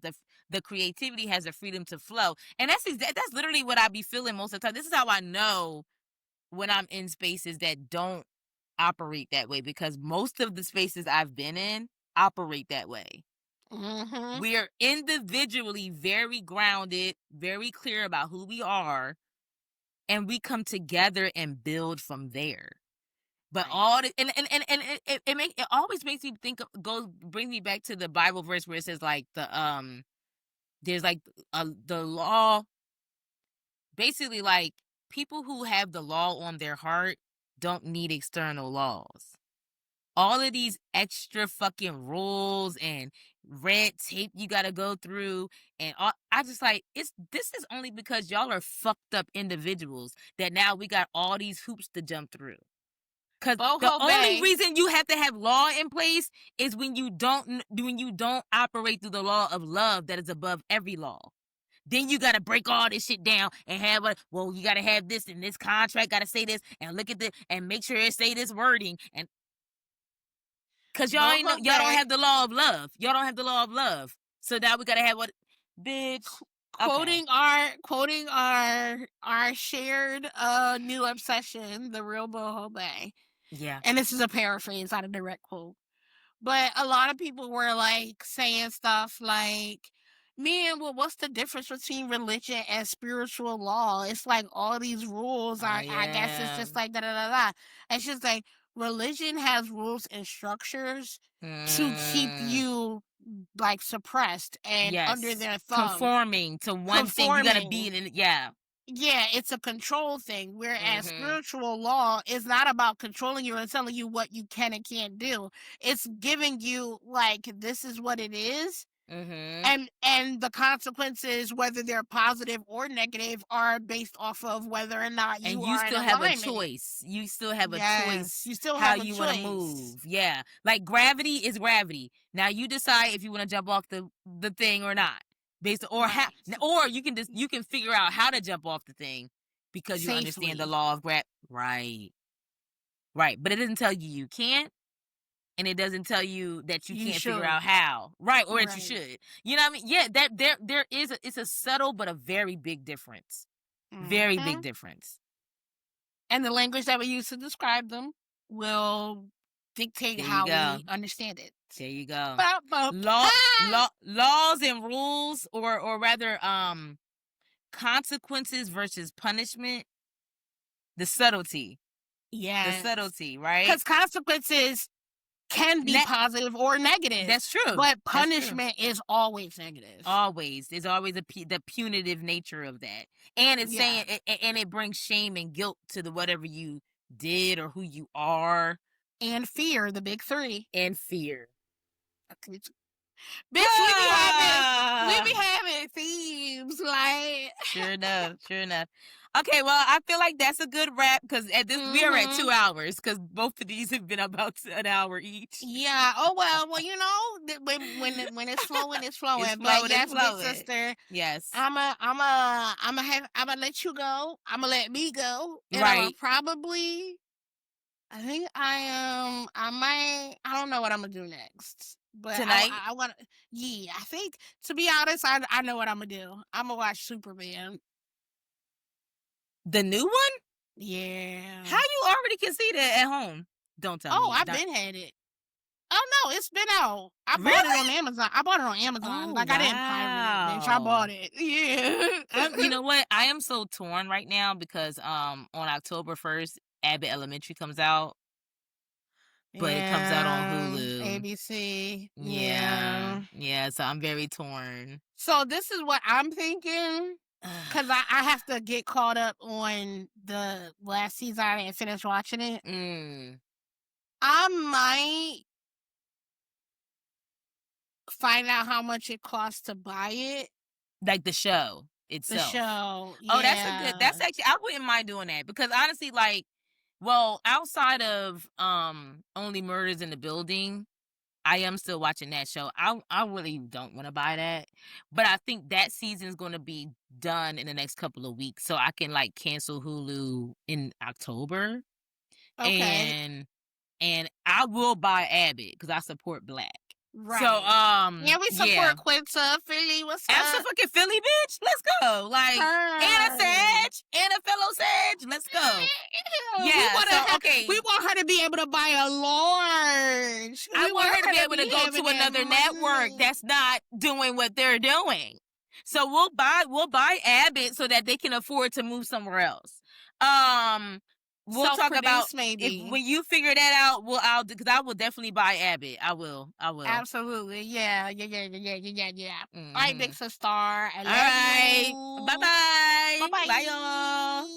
the creativity has the freedom to flow. And that's literally what I be feeling most of the time. This is how I know when I'm in spaces that don't operate that way, because most of the spaces I've been in operate that way. Mm-hmm. We are individually very grounded, very clear about who we are, and we come together and build from there. But Right. all the, and it always makes me think brings me back to the Bible verse where it says like there's like the law, basically like people who have the law on their heart don't need external laws. All of these extra fucking rules and red tape you gotta go through, and I just like this is only because y'all are fucked up individuals that now we got all these hoops to jump through. Because the Boho only Bay. reason you have to have law in place is when you don't operate through the law of love that is above every law. Then you gotta break all this shit down and have you gotta have this and this contract gotta say this and look at this and make sure it say this wording and cause y'all don't have the law of love. Y'all don't have the law of love. So now we gotta have what, bitch. Quoting our shared new obsession, the real boho bay. Yeah. And this is a paraphrase, not a direct quote. But a lot of people were like saying stuff like, man, well, what's the difference between religion and spiritual law? It's like all these rules are, I guess it's just like da da da da. It's just like religion has rules and structures to keep you like suppressed and under their thumb. Conforming to one thing. You gotta be in it. Yeah. Yeah, it's a control thing. Whereas spiritual law is not about controlling you and telling you what you can and can't do. It's giving you like, this is what it is. And the consequences, whether they're positive or negative, are based off of whether or not you are still in have alignment. a choice. You still have a choice. You still how have a you choice. want to move. Yeah, like gravity is gravity. Now you decide if you want to jump off the thing or not. Or you can figure out how to jump off the thing because you understand the law of gravity. Right. But it doesn't tell you can't. And it doesn't tell you that you can't figure out how, right? Or that you should. You know what I mean? Yeah, that there is it's a subtle but a very big difference. Very big difference. And the language that we use to describe them will dictate how we understand it. There you go. Laws and rules, or rather, consequences versus punishment. The subtlety. Yeah. The subtlety, right? Because consequences can be positive or negative. That's true. But punishment is always negative. Always. There's always the punitive nature of that. And it's saying, and it brings shame and guilt to the whatever you did or who you are. And fear, the big three. And fear. Okay. Bitch, we be having themes, like. Sure enough. Okay, well, I feel like that's a good wrap because at this we are at 2 hours because both of these have been about an hour each. Yeah. Oh well, you know, when it's flowing, it's flowing. But yes, big sister. Yes. I'ma let you go. I'ma let me go. And I'ma probably. I think I don't know what I'm gonna do next. But tonight, I want. Yeah, I think, to be honest, I know what I'm gonna do. I'm gonna watch Superman. The new one? Yeah. How you already can see that at home? Don't tell me. Oh, I've been had it. Oh no, it's been out. I bought it on Amazon. Oh, like, I didn't pirate it, bitch. I bought it. Yeah. You know what? I am so torn right now because on October 1st, Abbott Elementary comes out. But it comes out on Hulu. ABC. Yeah, so I'm very torn. So this is what I'm thinking. Because I have to get caught up on the last season. I didn't finish watching it. I might find out how much it costs to buy it. Like the show itself. The show. Oh, that's actually, I wouldn't mind doing that. Because honestly, like, well, outside of Only Murders in the Building, I am still watching that show. I really don't want to buy that. But I think that season's going to be done in the next couple of weeks. So I can, like, cancel Hulu in October. Okay. And I will buy Abbott because I support Black. Right. So, yeah, we support Quinta, Philly. What's up? Absolutely, Philly, bitch. Let's go. Like, Anna Sage, Anna fellow Sage. Let's go. We want her to be able to buy a large. I want her to be able to go to another network that's not doing what they're doing. So we'll buy Abbott so that they can afford to move somewhere else. We'll talk about maybe when you figure that out. Because I will definitely buy Abbott. I will. Absolutely, yeah. All right, big sister. I love you. Bye bye. Bye bye. Bye y'all.